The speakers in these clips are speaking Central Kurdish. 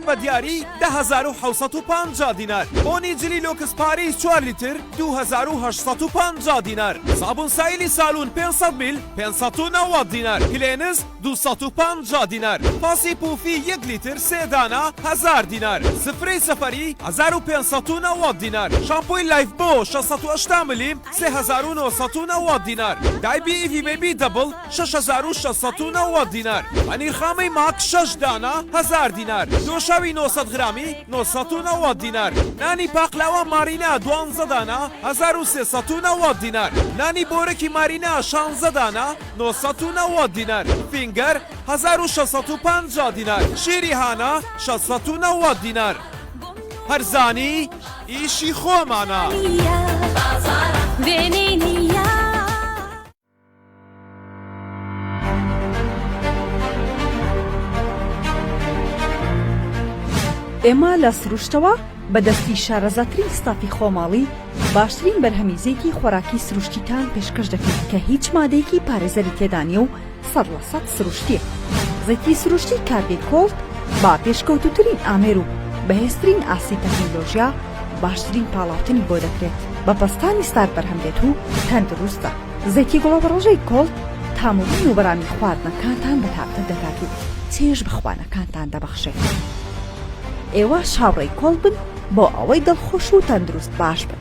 بە دیاری 10,750 دینار. بۆنی جلی لۆکس پاریس 4 لیتر 2,850 دینار. صابون سایلی سالون 500 میل 590 دینار. کلێنز 250 دینار. پاسی پوفی 1 لیتر 3 دانە 1000 دینار. سفرەی سەفەری 1590 دینار. شامپۆی لایف بۆ 680 ملی 3990 دینار. دایبی ئیڤی بیبی دەبڵ 6690 دینار. پەنیرخامەی ماک 6 دانە 1000 دینار. دۆشاوی 900 غرامی 990 دینار. نانی پاقلاوە مارینا 12 دانە 1390 دینار. نانی بۆرەکی مارینا 16 دانە 990 دینار. فینگەر 1650 دینار. شیری هانا 690 دینار. هەرزانی ئیشی خۆمانە. ئێمە لە سروشتەوە بەدەستی شارەزاترین ستافی خۆماڵی باشترین بەرهەمیزێکی خۆراکی سروشتیتان پێشکەش دەکەین کە هیچ مادەیەکی پارێزەری تێدا نیە و 100% سروشتیە. زەیتی سروشتی کاربێت کۆڵت با پێشکەوتوترین ئامێر و بەهێزترین ئاسی تەکنۆلۆژیا باشترین پاڵاوتنی بۆ دەکرێت بە پەستانی ستار بەرهەمدێت و تەندروستە. زەیتی گوڵەوڕۆژەی کۆڵت تاموبین و بەرامی خواردنەکانتان بەتابتر دەکات و چێژ بخوانەکانتان دەبەخشێت. ئێوە شاوڕێی کۆڵ بن بۆ ئەوەی دڵخۆش و تەندروست باش بن.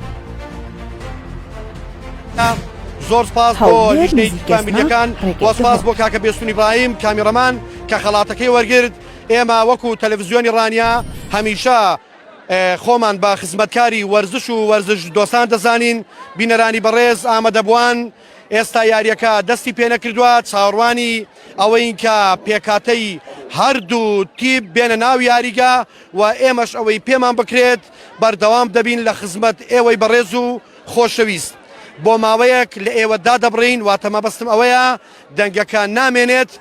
زۆر سپاس بۆ لیژنەی فامیلیەکان، بۆ سپاس بۆ کاکە بێستون ئیبراهیم کامیڕەمان کە خەڵاتەکەی وەرگرت. ئێمە وەکو تەلەڤیزیۆنی ڕانیا هەمیشە خۆمان بە خزمەتکاری وەرزش و وەرزش دۆستان دەزانین. بینەرانی بەڕێز ئامادەبووان ئێستا یاریەکە دەستی پێ نەکردووە، چاوەڕوانی ئەوەی کە پێکاتەی هەردوو تیپ بێنە ناو یاریگا و ئێمەش ئەوەی پێمان بکرێت بەردەوام دەبین لە خزمەت ئێوەی بەڕێز و خۆشەویست. بۆ ماوەیەک لە ئێوەدا دەبڕین واتە مەبەستم ئەوەیە دەنگەکە نامێنێت،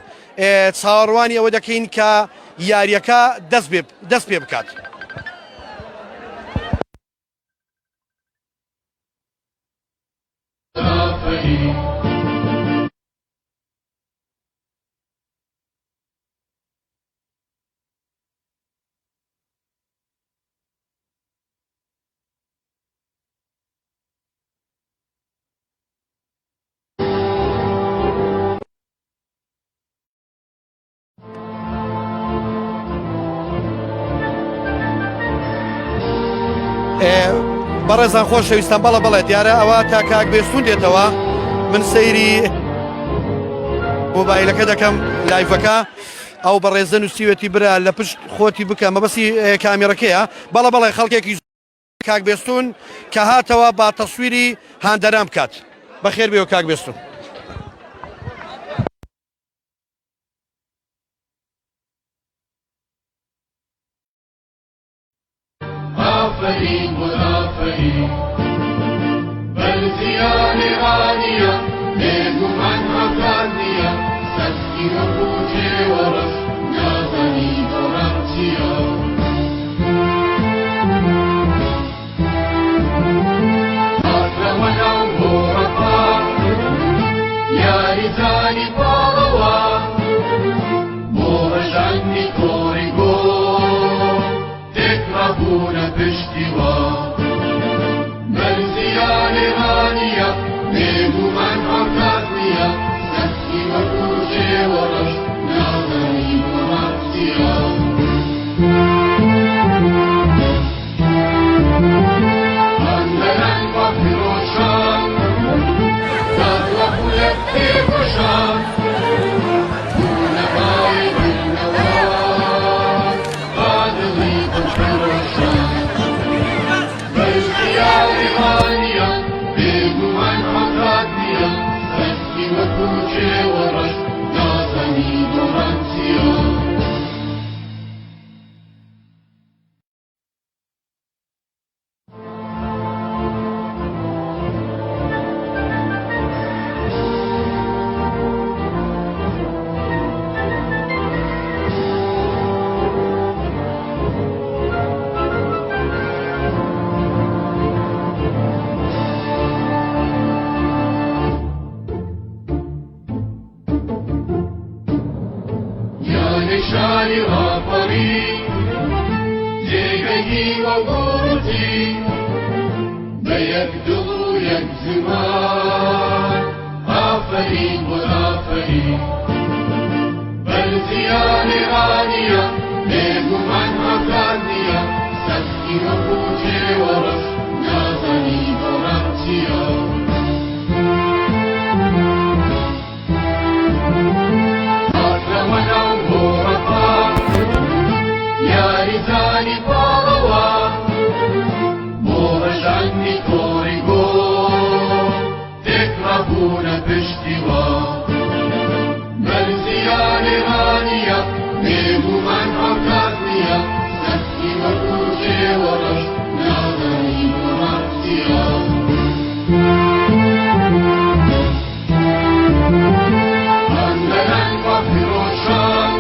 چاوەڕوانی ئەوە دەکەین کە یاریەکە دەست پێ بکات. بەڕێزان خۆشەویستان بەڵێ دیارە ئەوە تا کاک بێستون دێتەوە من سەیری مۆبایلەکە دەکەم لایڤەکە ئەو بەڕێزە نووسیوێتی برا لە پشت خۆتی بکە مەبەستی کامێرەکەیە. بەڵێ خەڵکێکی کاک بێستون کە هاتەوە با تەسویری هاندەران بکات. بەخێر بێەوە کاک بێستون. آفرین آفرین بەرزیان غانیە بێگومان ئەفرانیە سەسکی وەکوچێ وەڕەش نازەنی گۆڕان چییە هاتەوە ناو گۆڕەپا یاریزانی پاڵەوە بۆ ڕژاندی کۆڕی گۆ تێکڕەبوونە پشتیوە بەرزیانی غانیە بێگومان ئەفران نییە سەسکی وەکوچێ وەڕەش نازەنی گۆڕان چییە هەندەران وە فرۆشان زاد وە خولەک تێکۆشان بوونەبای دڵنەوە با دڵی دڵفرۆشان جێگەی وەگوتی بە یەک دڵ و یەک زمان ئافەرین بۆ ئافەرین بەرزیان ئێرانیە بێگومان ئازاد نییە سەسکی وەکو جێوەڕەش نازانی گۆڕان چییە هاتەوە ناو گۆڕەپا یاریزانی پاڵەوە بۆ ڕژاندنی کۆڕی گۆ تێکڕەبوونە پشتیوە بەرزیان ئێرانیە بێگومان ئازاد نییە سەسکی وەکو جێوەڕەش نازانی گۆڕان چییە هەندەران وە فرۆشان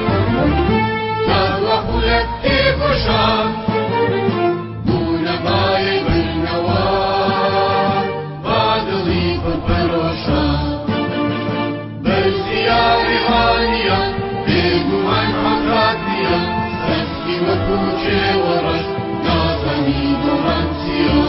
زەڕوە خولەک تێکۆشان بوونە بایەی برنەوە با دڵی پڕپەرۆشان بەرزیان ئێرانیە بێگومان ئازاد نییە سەسکی وەکو جێوەڕەش نازانی گۆڕان چییە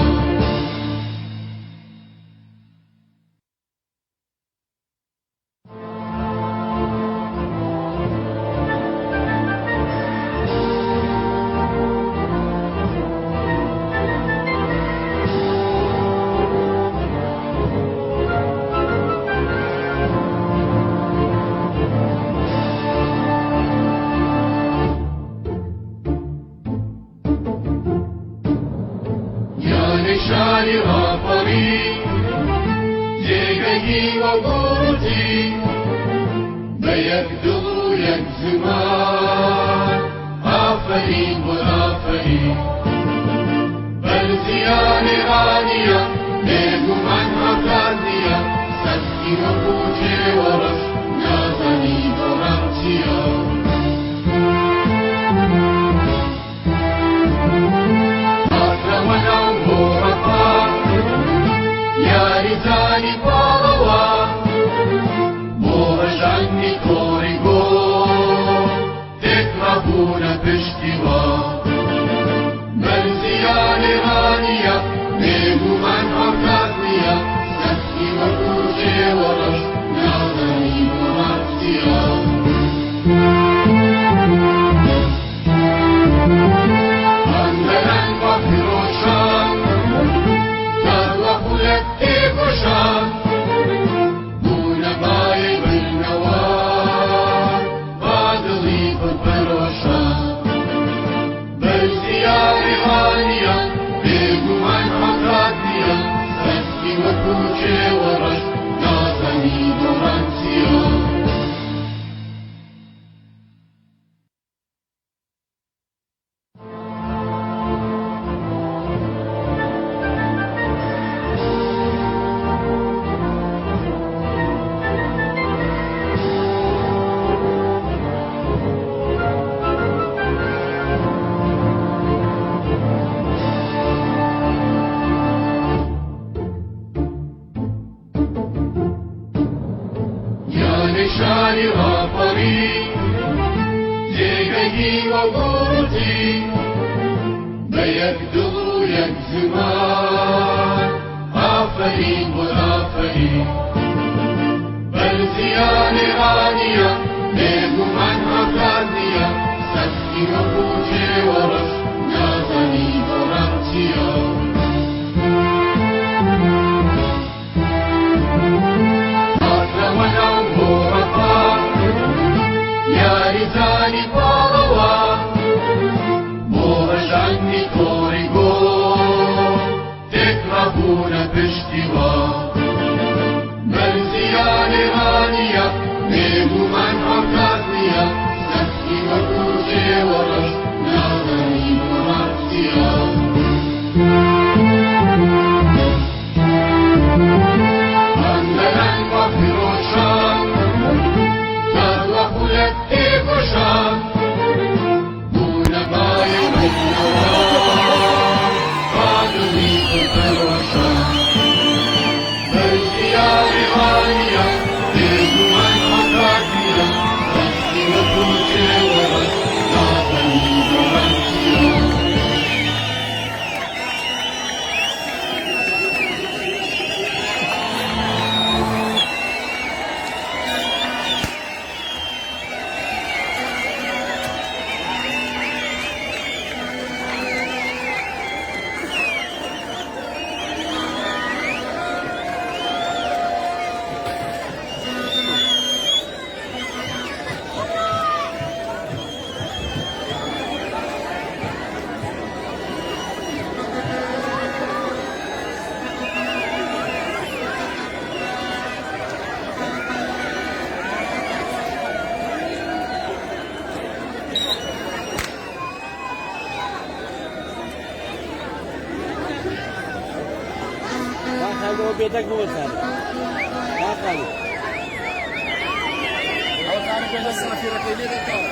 شانی ڕاپەڕی جێگەی وەگوتی بە یەک دڵ و یەک زمان ئافەرین بۆ ئافەرین بەرزیان ئێرانیە بێگومان ئازاد نییە سەسکی وەکو جێوەڕەش نازانی گۆڕان چییە هاتەوە ناو گۆڕەپا یاریزانی پاڵەوە بۆ ڕژاندنی کۆڕی گۆ تێکڕەبوونە پشتیوە بەرزیان ئێرانیە بێگومان ئازاد نییە سەسکی وەکو جێوەڕەش نازانی گۆڕان چییە هەندەران وە فرۆشان زەڕوە خولەک تێکۆشان بوونە بایەی برنەوە با دڵی پڕپەرۆشان بەرزیان ئێرانیە بێگومان ئازاد نییە سەسکی وەکو جێوەڕەش نازانی گۆڕان چییە شانی ڕاپەڕی جێگەی وەگوتی بە یەک دڵ و یەک زمان ئافەرین بۆ ئافەرین بەرزیان ئێرانیە بێگومان ئازاد نییە سەسکی وەکو جێوەڕەش نازانی گۆڕان چییە هاتەوە ناو گۆڕەپا یاریزانی پاڵەوە بۆ ڕژاندنی کۆڕی گۆ تێکڕەبوونە پشتیوە خلوا بيتك هو ثاني ما قالوا أو ثاني كذا سافر كذي ده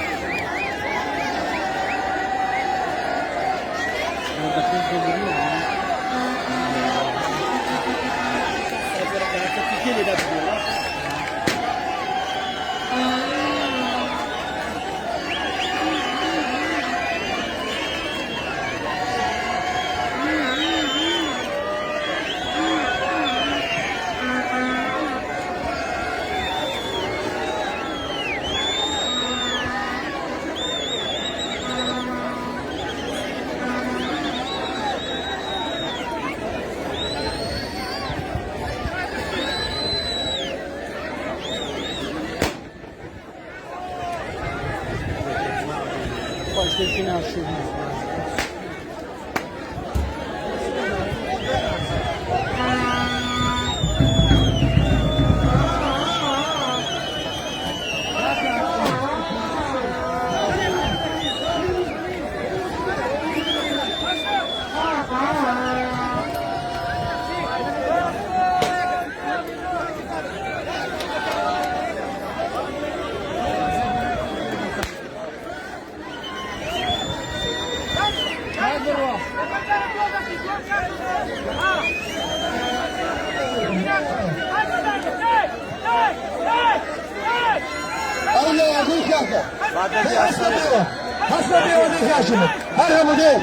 حسب يودي هاشم هذا موديل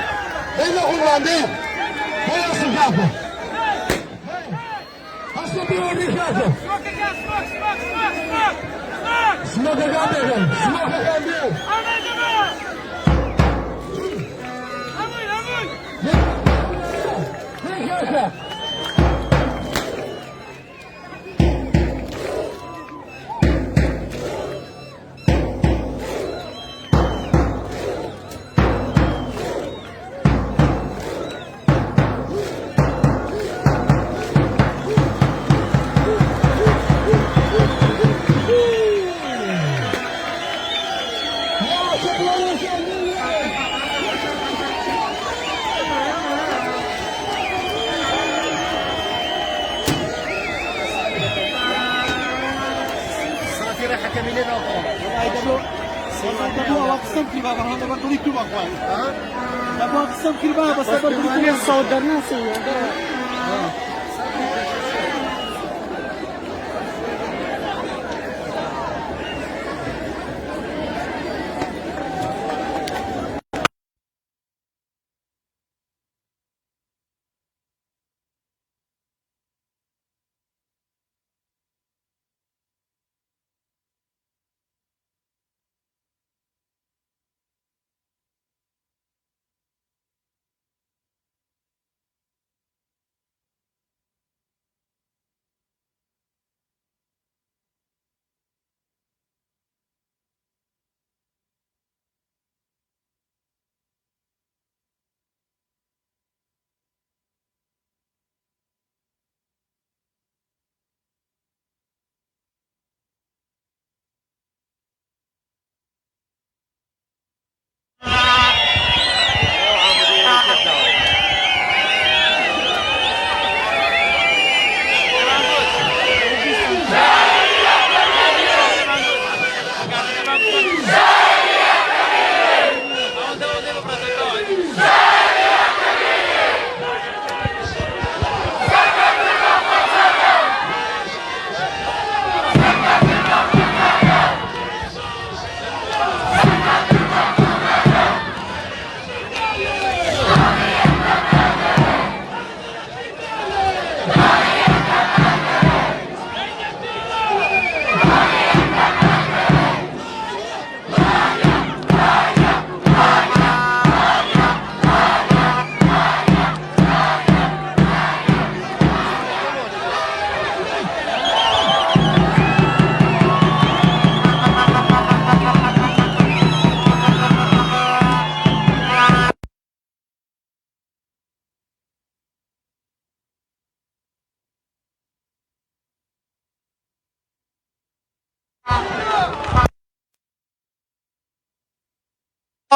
إنه هولندي هو سجافه حسب يودي هاشم سموك جامبيل سموك جامبيل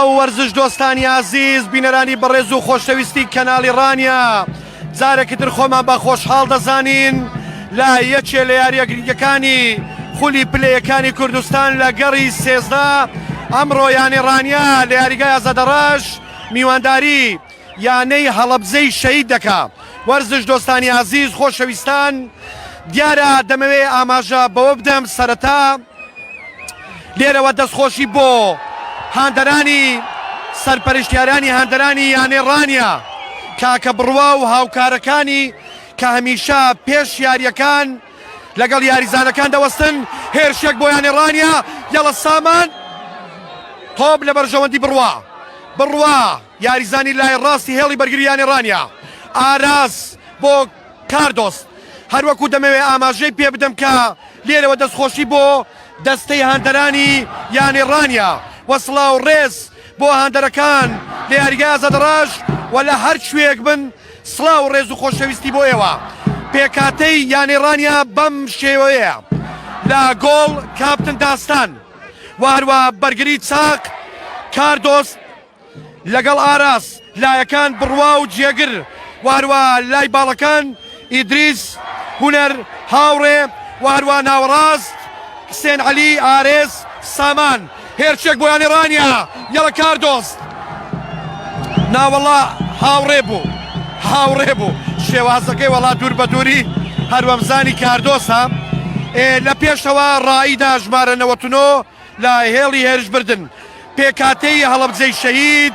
ئەو وەرزش دۆستانی عزیز بینەرانی بەڕێز و خۆشەویستی کەناڵی ڕانیا جارێکتر خۆمان بە خۆشحاڵ دەزانین لە یەکێ لە یاریە گرنگەکانی خولی پلەیەکانی کوردستان لە گەڕی سێزدە ئەمڕۆ یانی ڕانیا لە یاریگای ئازادەڕەش میوانداری یانەی هەڵەبجەی شەهید دەکا. وەرزش دۆستانی عەزیز خۆشەویستان، دیارە دەمەوێ ئاماژە بەوە بدەم سەرەتا لێرەوە دەستخۆشی بۆ هاندەرانی سەرپەرشتیارانی هاندەرانی یانەی ڕانیا کاکە بڕوا و هاوکارەکانی کە هەمیشە پێش یاریەکان لەگەڵ یاریزانەکان دەوەستن. هێرشێک بۆ یانی ڕانیا، یەڵە سامان تۆپ لە بەرژەوەندی بڕوا یاریزانی لای ڕاستی هێڵی بەرگریانی ڕانیا. ئاراز بۆ کاردۆس، هەروەکو دەمەوێت ئاماژەی پێ بدەم کە لێرەوە دەستخۆشی بۆ دەستەی هاندەرانی یانی ڕانیا وەسڵا و ڕێز بۆ هاندەرەکان لە یاریگای ئازادەڕەش و لە هەر شوێک بن سڵاو و ڕێز و خۆشەویستی بۆ ئێوە. پێکاتەی یانی ڕانیا بەم شێوەیە لە گۆڵ کاپتن داستان و هەروە بەرگری چاک کاردۆس لەگەڵ ئاراس، لایەکان بڕوا و جێگر و هەروە لای باڵەکان ئیدریس هونەر هاوڕێ و هەروە ناوەڕاست حسێن عەلی ئارێز سامان. هێرچێک بۆ یانی ڕانیا، یەڵە کاردۆس ناوەڵا هاوڕێ بوو شێوازەکەی وەڵا دوور بە دووری هەروەمزانی کاردۆسە. لە پێشەوە ڕائیدا ژمارە 99 لە هێڵی هێرش بردن. پێکاتەی هەڵەبجەی شەهید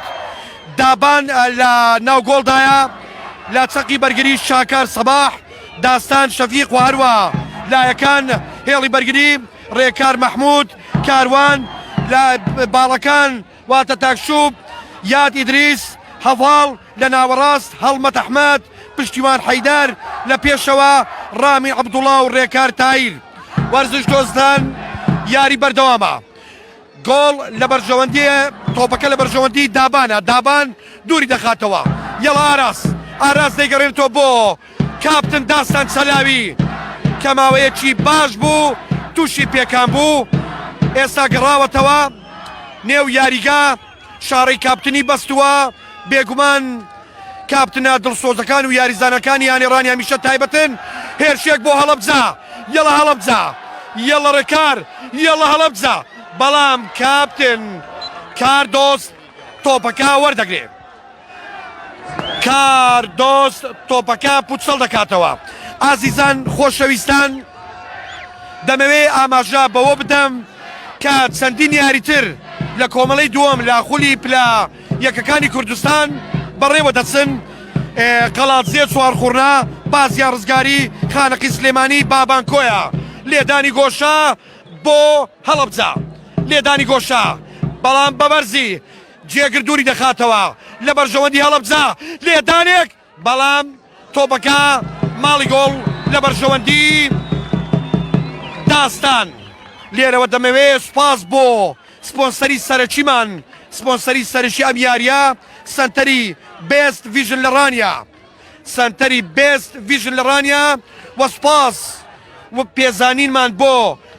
دابان لە ناوگۆڵدایە لە چەقی بەرگری شاکار سەباح داستان شەفیق و هەروە لایەکان هێڵی بەرگری ڕێکار مەحموود کاروان، لە باڵەکان واتە تاکشوب یاد ئیدریس هەڤاڵ، لە ناوەڕاست هەڵمەت ئەحمەد پشتیوان حەیدار، لە پێشەوە ڕامی عەبدوڵڵا و ڕێکار تایر. وەرزش دۆستان یاری بەردەوامە، گۆڵ لە بەرژەوەندیە، تۆپەکە لە بەرژەوەندی دابان دووری دەخاتەوە. یەڵە ئاراس دەیگەڕێنێتەوە بۆ کاپتن داستان چەلاوی کە ماوەیەکی باش بوو تووشی پێکان بوو. ئێستا گەڕاوەتەوە نێو یاریگا، شاڕی کاپتنی بەستووە. بێگومان کاپتنە دڵسۆزەکان و یاریزانەکانی یانی ڕانیا هەمیشە تایبەتن. هێرشێک بۆ هەڵەبجە، یەڵە ڕێکار، یەڵە هەڵەبجە، بەڵام کاپتن کاردۆس تۆپەکە وەردەگرێ. کاردۆس تۆپەکە پوچەڵ دەکاتەوە. ئازیزان خۆشەویستان، دەمەوێ ئاماژە بەوە بدەم کە چەندین یاریتر لە کۆمەڵەی دووەم لە خولی پلا یەکەکانی کوردستان بەڕێوە دەچن. قەڵاتزیە چوارخوڕنا، بازیا ڕزگاری، خانەقی سلێمانی، بابانکۆیە، لێدانی گۆشە بۆ هەڵەبجە، لێدانی گۆشە بەڵام بەبەرزی جێگر دووری دەخاتەوە لە بەرژەوەندی هەڵەبجە، لێدانێک بەڵام تۆپەکە ماڵی گۆڵ لە بەرژەوەندی داستان. لێرەوە دەمەوێت سوپاس بۆ سپۆنسەری سەرەکیمان، سپۆنسەری سەرەکی ئەم یاریە، سنتەری بێست ڤیژن لە ڕانیا، سنتەری بێست ڤیژن لە ڕانیا و سوپاس و پێزانینمان بۆ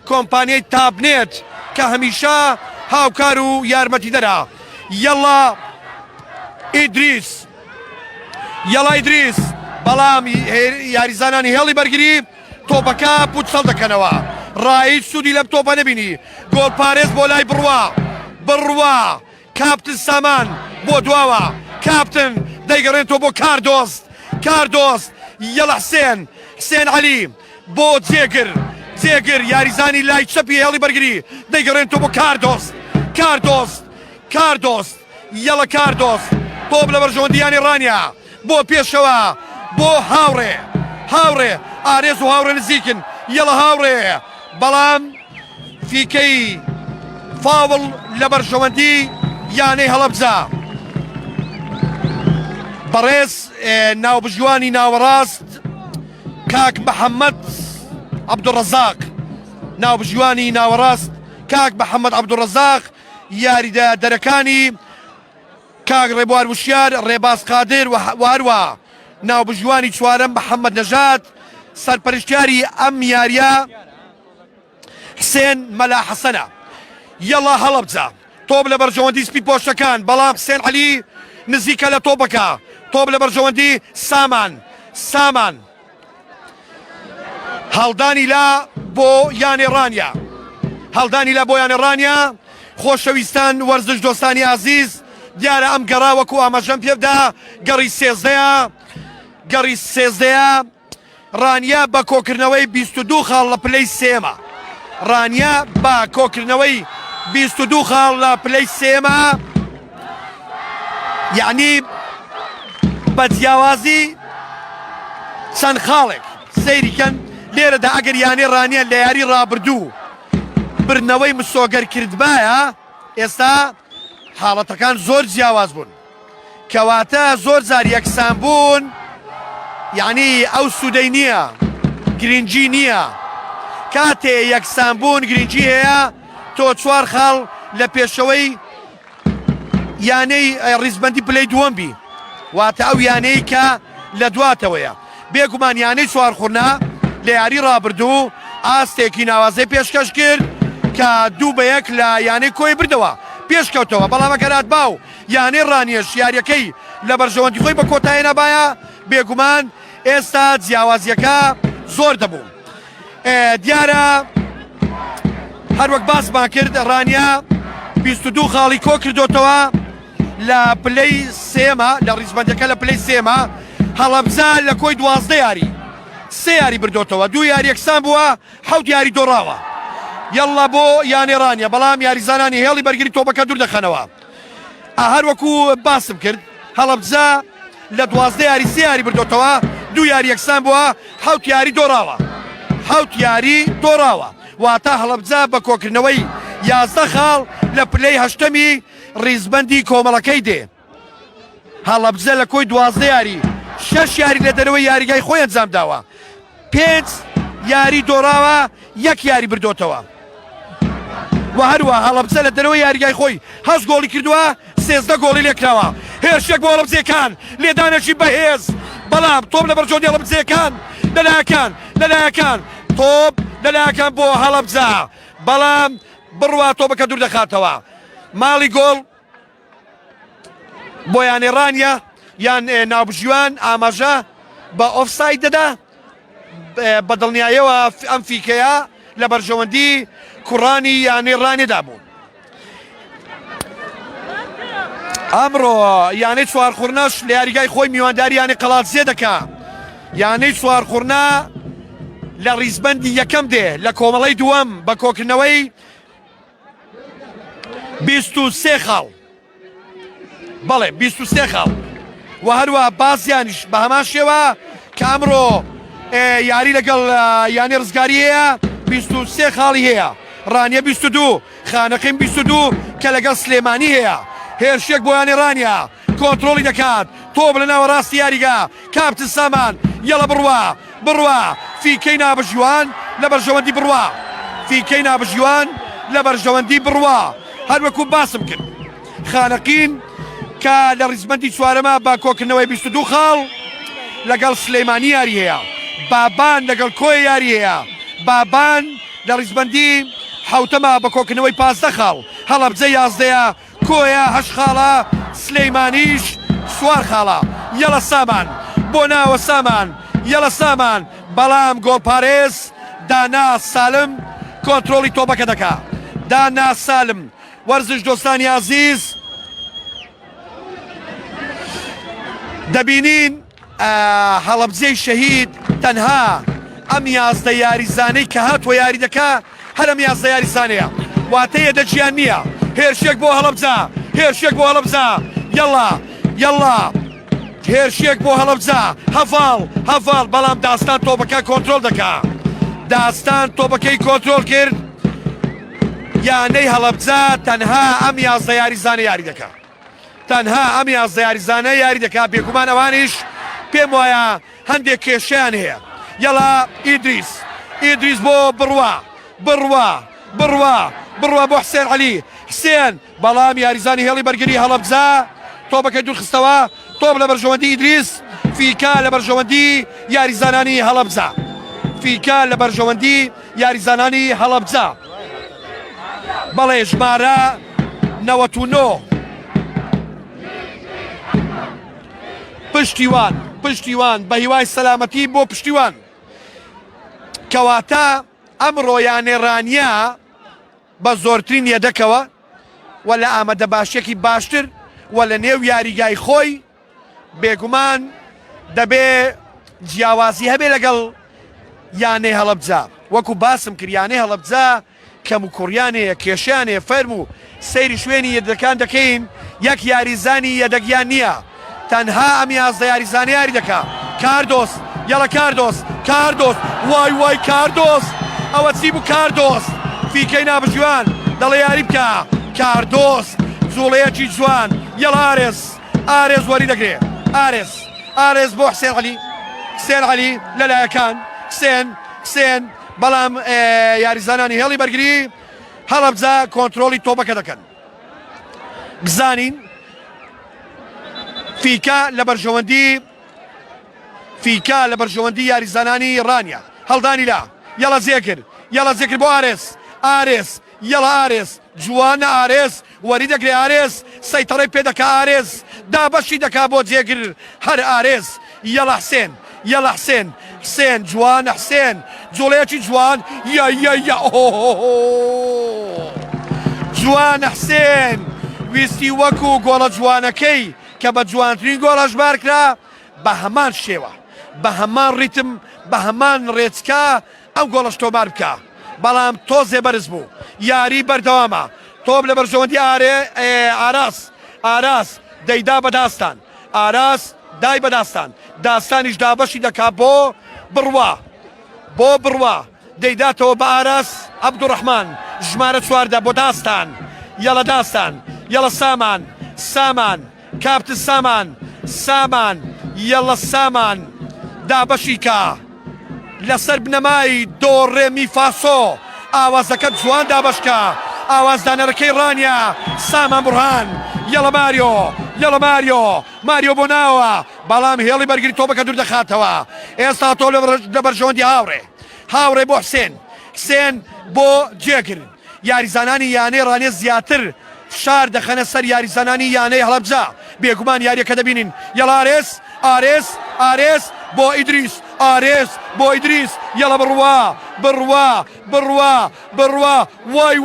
کۆمپانیای تابنێت کە هەمیشە هاوکار و یارمەتی دەرا. یەڵا ئیدریس، بەڵام یاریزانانی هێڵی بەرگری تۆپەکە پوچەڵ دەکەنەوە. ڕایی سوودی لەم تۆپە نەبینی. گۆڵ پارێز بۆ لای بڕوا کاپتن سامان بۆ دواوە، کاپتن دەیگەڕێنەوە بۆ کاردۆس، یەڵە حسێن عەلی بۆ جێگر یاریزانی لای چەپی هێڵی بەرگری دەیگەڕێنەوە بۆ کاردۆس، یەڵە کاردۆس تۆپ لە بەرژەوەندیانی ڕانیا بۆ پێشەوە بۆ هاوڕێ ئارێز و هاوڕێ نزیکن، یەڵە هاوڕێ بەڵام فیکەی فاوڵ لە بەرژەوەندی یانەی هەڵەبجە. بەڕێز ناوبژوانی ناوەڕاست کاک محەممەد عەبدوڕەزاق، ناوبژوانی ناوەڕاست کاک محەممەد عەبدوڕەزاق، یاریدە دەرەکانی کاک ڕێبوار وشیار، ڕێباز قادر و هەروە ناوبژوانی چوارەم محەممەد نەژاد، سەرپەرشتیاری ئەم یاریە حسێن مەلا حەسەنە. یەڵا هەڵەبجە تۆپ لە بەرژەوەندی سپی پۆشتەکان، بەڵام حسێن عەلی نزیکە لە تۆپەکە، تۆپ لە بەرژەوەندی سامان هەڵدانی لا بۆ یانێڕانیا هەڵدانی لا بۆ یانێڕانیا خۆشەویستان وەرزش دۆستانی عزیز دیارە ئەم گەڕا وەکو ئاماژەم پێ بدە گەڕی سێزدەیە ڕانیا بە کۆکردنەوەی 22 خاڵ لە پلەی سێمە ڕانیا بە کۆکردنەوەی 22 خاڵ لە پلەی سێمە یعنی بە جیاوازی چەند خاڵێک سەیریکەن لێرەدا ئەگەر یانێ ڕانیە لە یاری ڕابردوو برنەوەی مسۆگەر کردبایە ئێستا حاڵەتەکان زۆر جیاواز بوون کەواتە زۆر جار یەکسان بوون یعنی ئەو سوودەی نییە گرنگی نییە کاتێ یەکسان بوون گرنگی هەیە تۆ 4 خاڵ لە پێشەوەی یانەی ڕیزبەندی پلەی دووەم بی واتە ئەو یانەی کە لە دواتەوەیە بێگومان یانەی چوارخورنا لە یاری ڕابردوو ئاستێکی ناوازەی پێشکەش کرد کە 2-1 لە یانەی کۆی بردەوە پێشکەوتەوە بەڵام ئەگەرات باو یانەی ڕانیەش یاریەکەی لە بەرژەوەندی خۆی بە کۆتایی نەبایە بێگومان ئێستا جیاوازیەکە زۆر دەبوو دیارە هەروەک باسمان کرد ڕانیا 22 خاڵی کۆ کردوتەوە لە پلەی سێمە لە ڕیزبەندەکە لە پلەی سێمە هەڵەبجە لە کۆی 12 یاری 3 یاری بردوتەوە 2 یاری یەکسان بووە 7 یاری دۆڕاوە یەڵا بۆ یانێڕانیە بەڵام یاریزانانی هێڵی بەرگری تۆپەکە دوور دەخەنەوە هەروەکو باسم کرد هەڵەبجە لە 12 یاری 3 یاری بردوتەوە 2 یاری یەکسان بووە 7 یاری دۆڕاوە 7 یاری دۆڕاوە واتە هەڵەبجە بە کۆکردنەوەی 11 خاڵ لە پلەی هەشتەمی ڕیزبەندی کۆمەڵەکەی دێ هەڵەبجە لە کۆی 12 یاری 6 یاری لە دەرەوەی یاریگای خۆی ئەنجام داوە 5 یاری دۆڕاوە 1 یاری بردوتەوە و هەروە هەڵەبجە لە دەرەوەی یاریگای خۆی 8 گۆڵی کردووە 13 گۆڵی لێکراوە هێرشێک بۆ هەڵەبجەکان لێدانەشی بەهێز بەڵام تۆپ لە بەرجۆنی هەڵەبجەکان لەلایەکان تۆپ لەلایەکان بۆ هەڵەبجە بەڵام بڕوا تۆپەکە دوور دەخاتەوە ماڵی گۆڵ بۆ یانێڕانیە یان ناوبژیوان ئاماژە بە ئۆفساید دەدا بە دڵنیایەوە ئەم فیکەیە لە بەرژەوەندی کوڕانی یانێڕانیدا بوو ئەمڕۆ یانەی چوارخورنەش لە یاریگای خۆی میوانداری یانی قەڵاتزێ دەکا یانەی چوارخورنا لە ڕیزبەندی یەکەم دێ لە کۆمەڵەی دووەم بە کۆکردنەوەی 23 خاڵ بەڵێ 23 خاڵ و هەروە بازیانیش بە هەمان شێوە کە ئەمڕۆ یاری لەگەڵ یانی ڕزگاری هەیە 23 خاڵی هەیە ڕانیە 22 خانەقیم 22 کە لەگەڵ سلێمانی هەیە هێرشێک بۆ یانێڕانیە کۆنتترۆلی دەکات تۆپ لە ناوە ڕاستی یاریگا کاپتن سامان یەڵە بڕوا فیکەی نابژیوان لە بەرژەوەندی بڕوا فیکەی نابژیوان لە بەرژەوەندی بڕوا هەروەکو باسم کرد خانەقین کە لە ڕیزبەندی چوارەمە با کۆکردنەوەی 22 خاڵ لەگەڵ سلەیمانی یاری هەیە بابان لەگەڵ کۆی یاری هەیە بابان لە ڕیزبەندی حوتەمە بە کۆکردنەوەی 15 خاڵ هەڵەبجە 11 کۆیە 8 خاڵە سلەیمانیش 4 خاڵە یەڵە سامان بۆ ناوە سامان یەڵە سامان بەڵام گۆڵپارێز دانا سالم کۆنتترۆلی تۆپەکە دەکا دانا سالم وەرزش دۆستانی عزیز دەبینین هەڵەبجەی شەهید تەنها ئەم 11 یاریزانەی کە هاتووە یاری دەکا هەر ئەم 11 یاریزانەیە واتەیە دەجیان نییە هێرشێک بۆ هەڵەبجە یەڵا هێرشێک بۆ هەڵەبجە هەڤاڵ بەڵام داستان تۆپەکە کۆنتترۆل دەکا داستان تۆپەکەی کۆنتترۆل کرد یانەی هەڵەبجە تەنها ئەم 11 یاریزانە یاری دەکا تەنها ئەم 11 یاریزانە یاری دەکا بێگومان ئەوانیش پێم وایە هەندێک کێشیان هەیە یەڵا ئیدریس بۆ بڕوا بۆ حسێن عەلی حسێن بەڵام یاریزانی هێڵی بەرگری هەڵەبجە تۆپەکەی دوور خستەوە تۆپ لە بەرژەوەندی ئیدریس فیکا لە بەرژەوەندی یاریزانانی هەڵەبجە بەڵێ ژمارە 99 پشتیوان بە هیوای سەلامەتی بۆ پشتیوان کەواتە ئەمڕۆ یانێڕانیا بە زۆرترین یەدەکەوە و لە ئامادە باشیەکی باشتر و لە نێو یاریگای خۆی بێگومان دەبێ جیاوازی هەبێ لەگەڵ یانەی هەڵەبجە وەکو باسم کرد یانەی هەڵەبجە کەم و کوڕیانەیە کێشیانێ فەرم و سەیری شوێنی یەدەکان دەکەین یەک یاریزانی یەدەگیان نییە تەنها ئەم یازدە یاریزانە یاری دەکا کاردۆس یەڵە کاردۆس وای کاردۆس ئەوە چی بوو کاردۆس فیکەی نابژوان دەڵێ یاری بکە کاردۆس جوڵەیەکی جوان یەڵە ئارێز وەری دەگرێ ئارێز بۆ حسێن عەلی لەلایەکان حسێن بەڵام یاریزانانی هێڵی بەرگری هەڵەبجە کۆنتترۆلی تۆپەکە دەکەن بزانین فیکا لە بەرژەوەندی یاریزانانی ڕانیا هەڵدانی لا یەڵە زێکر بۆ ئارێز یەڵە ئارێز جوانە ئارێز وەری دەگرێ ئارێز سەیتەڕی پێ دەکا ئارێز دابەشی دەکا بۆ جێگر هەر ئارێز یەڵە حسێن جوانە حسێن جوڵەیەکی جوان جوانە حسێن ویستی وەکو گۆڵە جوانەکەی کە بە جوانترین گۆڵەش بارکرا بە هەمان شێوە بە هەمان ڕیتم بە هەمان ڕێچکە ئەم گۆڵەش تۆمار بکە بەڵام تۆزێ بەرز بوو یاری بەردەوامە تۆم لە بەرژەوەندی ئاراس دەیدا بەداستان ئاراس دای بەداستان داستانیش دابەشی دەکا بۆ بڕوا دەیداتەوە بە ئاراس عەبدوڕەحمان ژمارە 14 بۆ داستان یەڵە سامان کاپتن سامان یەڵە سامان دابەشی کە لەسەر بنەمای دۆ ڕێمی فاسۆ ئاوازەکە جوان دابەشکە ئاوازدانەرەکەی ڕانیا سامان بڕهان یەڵە ماریۆ بۆ ناوە بەڵام هێڵی بەرگری تۆپەکە دوور دەخاتەوە ئێستا تۆ لە بەرژەوەندی هاوڕێ بۆ حسێن بۆ جێگر یاریزانانی یانەی ڕانێ زیاتر شار دەخەنە سەر یاریزانانی یانەی هەڵەبجە بێگومان یاریەکە دەبینین یەڵە ئارێز بۆ ئیدریس یەڵە بڕوا وای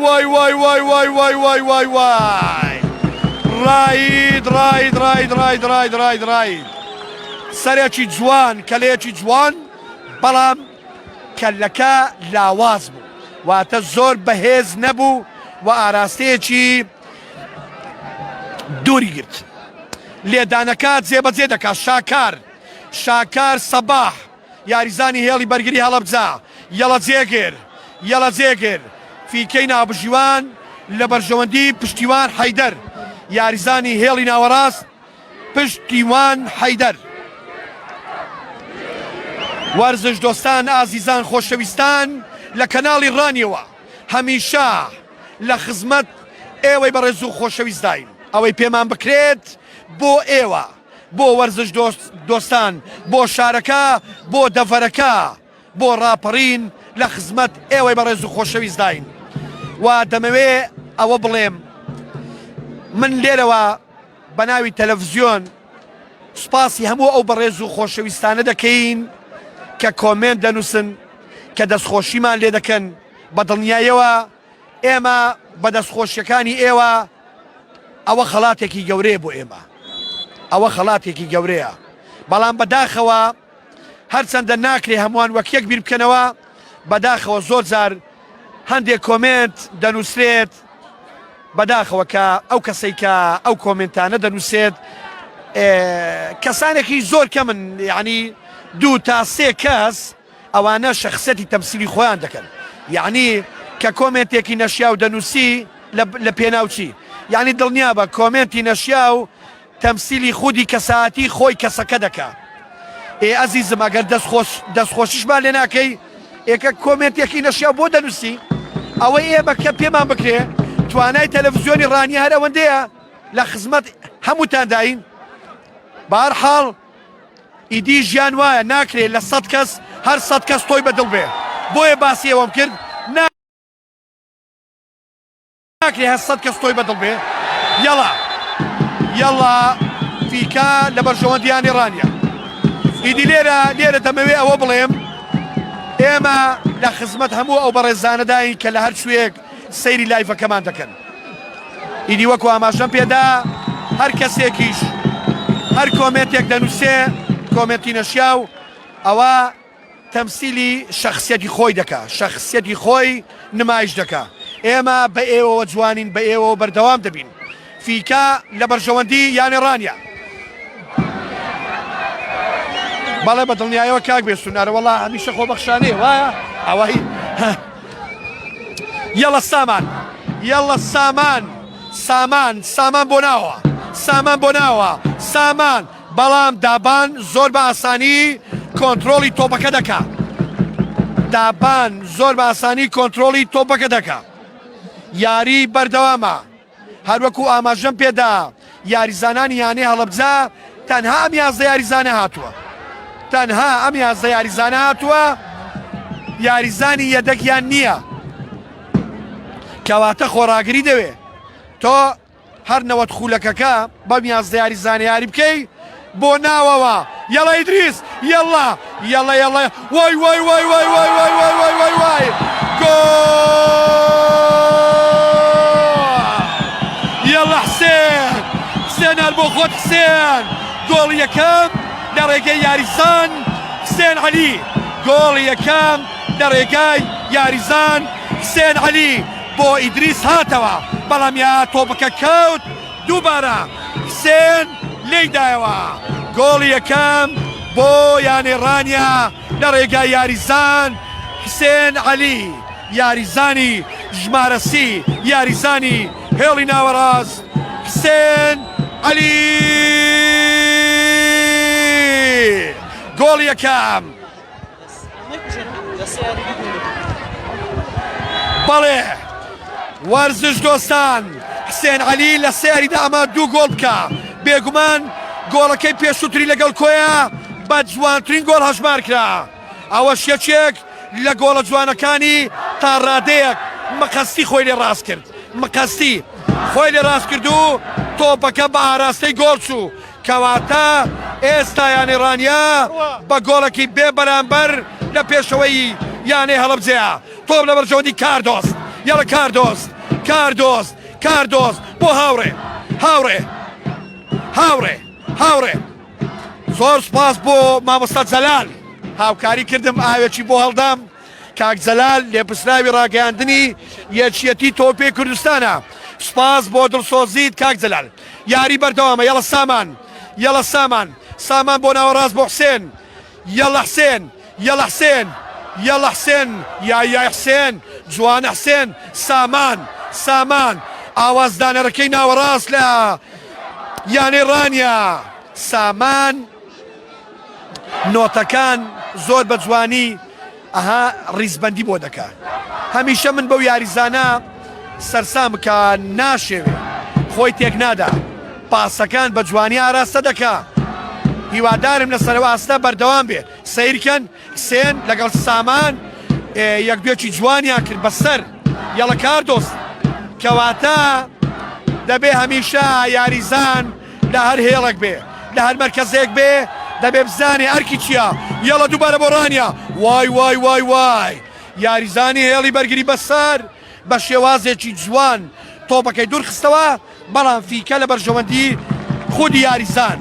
ڕاید سەرێکی جوان کەلەیەکی جوان بەڵام کەلەکە لاواز بوو واتە زۆر بەهێز نەبوو و ئاراستەیەکی دووری گرت لێدانەکە جێبەجێ دەکا شاکار سەباح یاریزانی هێڵی بەرگری هەڵەبجە یەڵە جێگر فیکەی نابژیوان لە بەرژەوەندی پشتیوان حەیدەر یاریزانی هێڵی ناوەڕاست پشتیوان حەیدەر وەرزش دۆستان ئازیزان خۆشەویستان لە کەناڵی ڕانیەوە هەمیشە لە خزمەت ئێوەی بەڕێز و خۆشەویستداین ئەوەی پێمان بکرێت بۆ ئێوە بۆ وەرزش دۆستان بۆ شارەکە بۆ دەڤەرەکە بۆ ڕاپەڕین لە خزمەت ئێوەی بەڕێز و خۆشەویستداین و دەمەوێ ئەوە بڵێم من لێرەوە بە ناوی تەلەڤیزیۆن سوپاسی هەموو ئەو بەڕێز و خۆشەویستانە دەکەین کە کۆمنت دەنووسن کە دەستخۆشیمان لێ دەکەن بە دڵنیایەوە ئێمە بە دەستخۆشیەکانی ئێوە ئەوە خەڵاتێکی گەورەیە بۆ ئێمە ئەوە خەڵاتێکی گەورەیە بەڵام بەداخەوە هەرچەندە ناکرێ هەمووان وەک یەک بیر بکەنەوە بەداخەوە زۆر جار هەندێک کۆمنت دەنووسرێت بەداخەوە کە ئەو کەسەی کە ئەو کۆمنتانە دەنووسێت کەسانێکی زۆر کەمن یعنی 2 تا 3 کەس ئەوانە شەخسەتی تەمسیلی خۆیان دەکەن یعنی کە کۆمنتێکی نەشیا و دەنووسی لە پێناوچی یعنی دڵنیا بە کۆمنتی نەشیا و تەمسیلی خودی کەساتی خۆی کەسەکە دەکا ئەزیزم ئەگەر دەستخۆشیشمان لێ ناکەی ئێکە کۆمنتێکی نەشیا بۆ دەنووسی ئەوەی ئێمە کە پێمان بکرێ توانای تەلەڤیزیۆنی ڕانی هەر ئەوەندەیە لە خزمەت هەمووتان داین بەهەرحاڵ ئیدی ژیان وایە ناکرێت لە 100 کەس هەر 100 کەس تۆی بەدڵ بێ بۆیە باسی ئەوەم کرد ناکرێت هەر 100 کەس تۆی بەدڵ بێ یەڵا فیکا لە بەرژەوەندیانی ڕانیا ئیدی لێرە دەمەوێت ئەوە بڵێم ئێمە لە خزمەت هەموو ئەو بەڕێزانەداین کە لە هەر شوێک سەیری لایڤەکەمان دەکەن ئیدی وەکو ئاماژەم پێدا هەر کەسێکیش هەر کۆمنتێک دەنووسێ کۆمنتی نەشیاو ئەوە تەمسیلی شەخسیەتی خۆی دەکا شەخسیەتی خۆی نمایش دەکا ئێمە بە ئێوەوە جوانین بە ئێوە بەردەوام دەبین فیکا لە بەرژەوەندی یانی ڕانیا بەڵێ بە دڵنیایەوە کاک بێستونارە وەڵا هەمیشە خۆبەخشانەیە وایە ئەوەی یەڵە سامان یەڵە سامان بۆ ناوە سامان بۆ ناوە سامان بەڵام دابان زۆر بە ئاسانی کۆنتترۆلی تۆپەکە دەکا دابان زۆر بە ئاسانی کۆنتترۆلی تۆپەکە دەکا یاری بەردەوامە هەروەکو ئاماژەم پێدا یاریزانانی یانەی هەڵەبجە تەنها ئەم یازدە یاریزانە هاتووە تەنها ئەم یازدە یاریزانە هاتووە یاریزانی یەدەکیان نییە کەواتە خۆراگری دەوێ تۆ هەر نەوەت خولەکەکە بەم یازدە یاریزانە یاری بکەی بۆ ناوەوە یەڵە ئیدریس یەڵە وای وای وای وای وای وای وای وای وای وای یەڵە حسێن هەر بۆ خۆت حسێن گۆڵی یەکەم لە ڕێگەی یاریزان حسێن عەلی گۆڵی یەکەم لە ڕێگای یاریزان حسێن عەلی بۆ ئیدریس هاتەوە بەڵام یا تۆپەکە کەوت دووبارە حسێن لێیدایەوە گۆڵی یەکەم بۆ یانێڕانیا لە ڕێگای یاریزان حسێن عەلی یاریزانی ژمارە سی یاریزانی هێڵی ناوەڕاست حسێن عەلی گۆڵی یەکەم بەڵێ وەرزش دۆستان حسێن عەلی لە سەیاریدا ئەمە دوو گۆڵ بکە بێگومان گۆڵەکەی پێشووتری لەگەڵ کۆیە بە جوانترین گۆڵ هەژمار کرا ئەوە شێچێک لە گۆڵە جوانەکانی تا ڕادەیەک مەقەستی خۆی لێ ڕاست کرد مەقەستی خۆی لێ ڕاست کرد و تۆپەکە بە ئاراستەی گۆڵ چوو کەواتە ئێستا یانێڕانیا بە گۆڵێکی بێ بەرامبەر لە پێشەوەی یانەی هەڵەبجەیە تۆپ لە بەرژەوەندی کاردۆست یاڵە کاردۆست بۆ هاوڕێ زۆر سپاس بۆ مامۆستا جەلال هاوکاری کردم ئاوێکی بۆ هەڵدام کاک جەلال لێپرسراوی ڕاگەیاندنی یەکێتی تۆپی کوردستانە سپاس بۆ دڵسۆزیت کاک جەلال یاری بەردەوامە یەڵە سامان بۆ ناوەڕاست بۆ حسێن یەڵە حسێن یای حسێن جوانە حسێن سامان ئاوازدانەرەکەی ناوەڕاست لە یانێڕانیا سامان نۆتەکان زۆر بە جوانی ئەها ڕیزبەندی بۆ دەکات هەمیشە من بەو یاریزانە سەرسام کە ناشێوێ خۆی تێک نادا پاسەکان بە جوانی ئاراستە دەکا هیوادارم لەسەرەوە ئاستە بەردەوام بێ سەیرکەن حسێن لەگەڵ سامان یەکبێکی جوانیان کرد بەسەر یەڵە کاردۆست کەواتە دەبێ هەمیشە یاریزان لە هەر هێڵێک بێ لە هەر مەرکەزێک بێ دەبێ بزانێ ئەرکی چییە یەڵە دووبارە بۆ ڕانیا وای یاریزانی هێڵی بەرگری بەسەر بە شێوازێکی جوان تۆپەکەی دوور خستەوە بەڵام فیکە لە بەرژەوەندی خودی یاریزان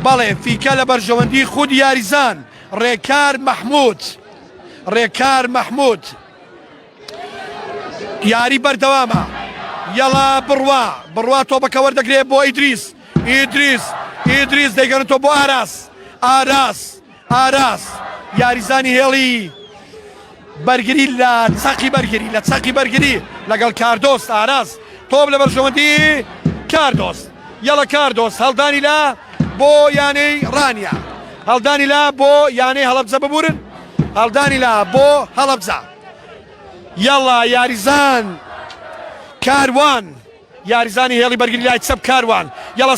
بەڵێ فیکە لە بەرژەوەندی خودی یاریزان ڕێکار مەحموود یاری بەردەوامە یەڵا بڕوا تۆپەکە وەردەگرێت بۆ ئیدریس دەیگەنێتەوە بۆ ئاراس یاریزانی هێڵی بەرگری لە چەقی بەرگری لەگەڵ کاردۆست ئاراس تۆپ لە بەرژەوەندی کاردۆست یەڵە کاردۆست هەڵدانی لە بۆ یانەی ڕانیا هەڵدانی لە بۆ یانەی هەڵەبجە ببورن هەڵدانی لە بۆ هەڵەبجە یەڵا یاریزان کاروان یاریزانی هێڵی بەرگری لای چەپ کاروان یەڵە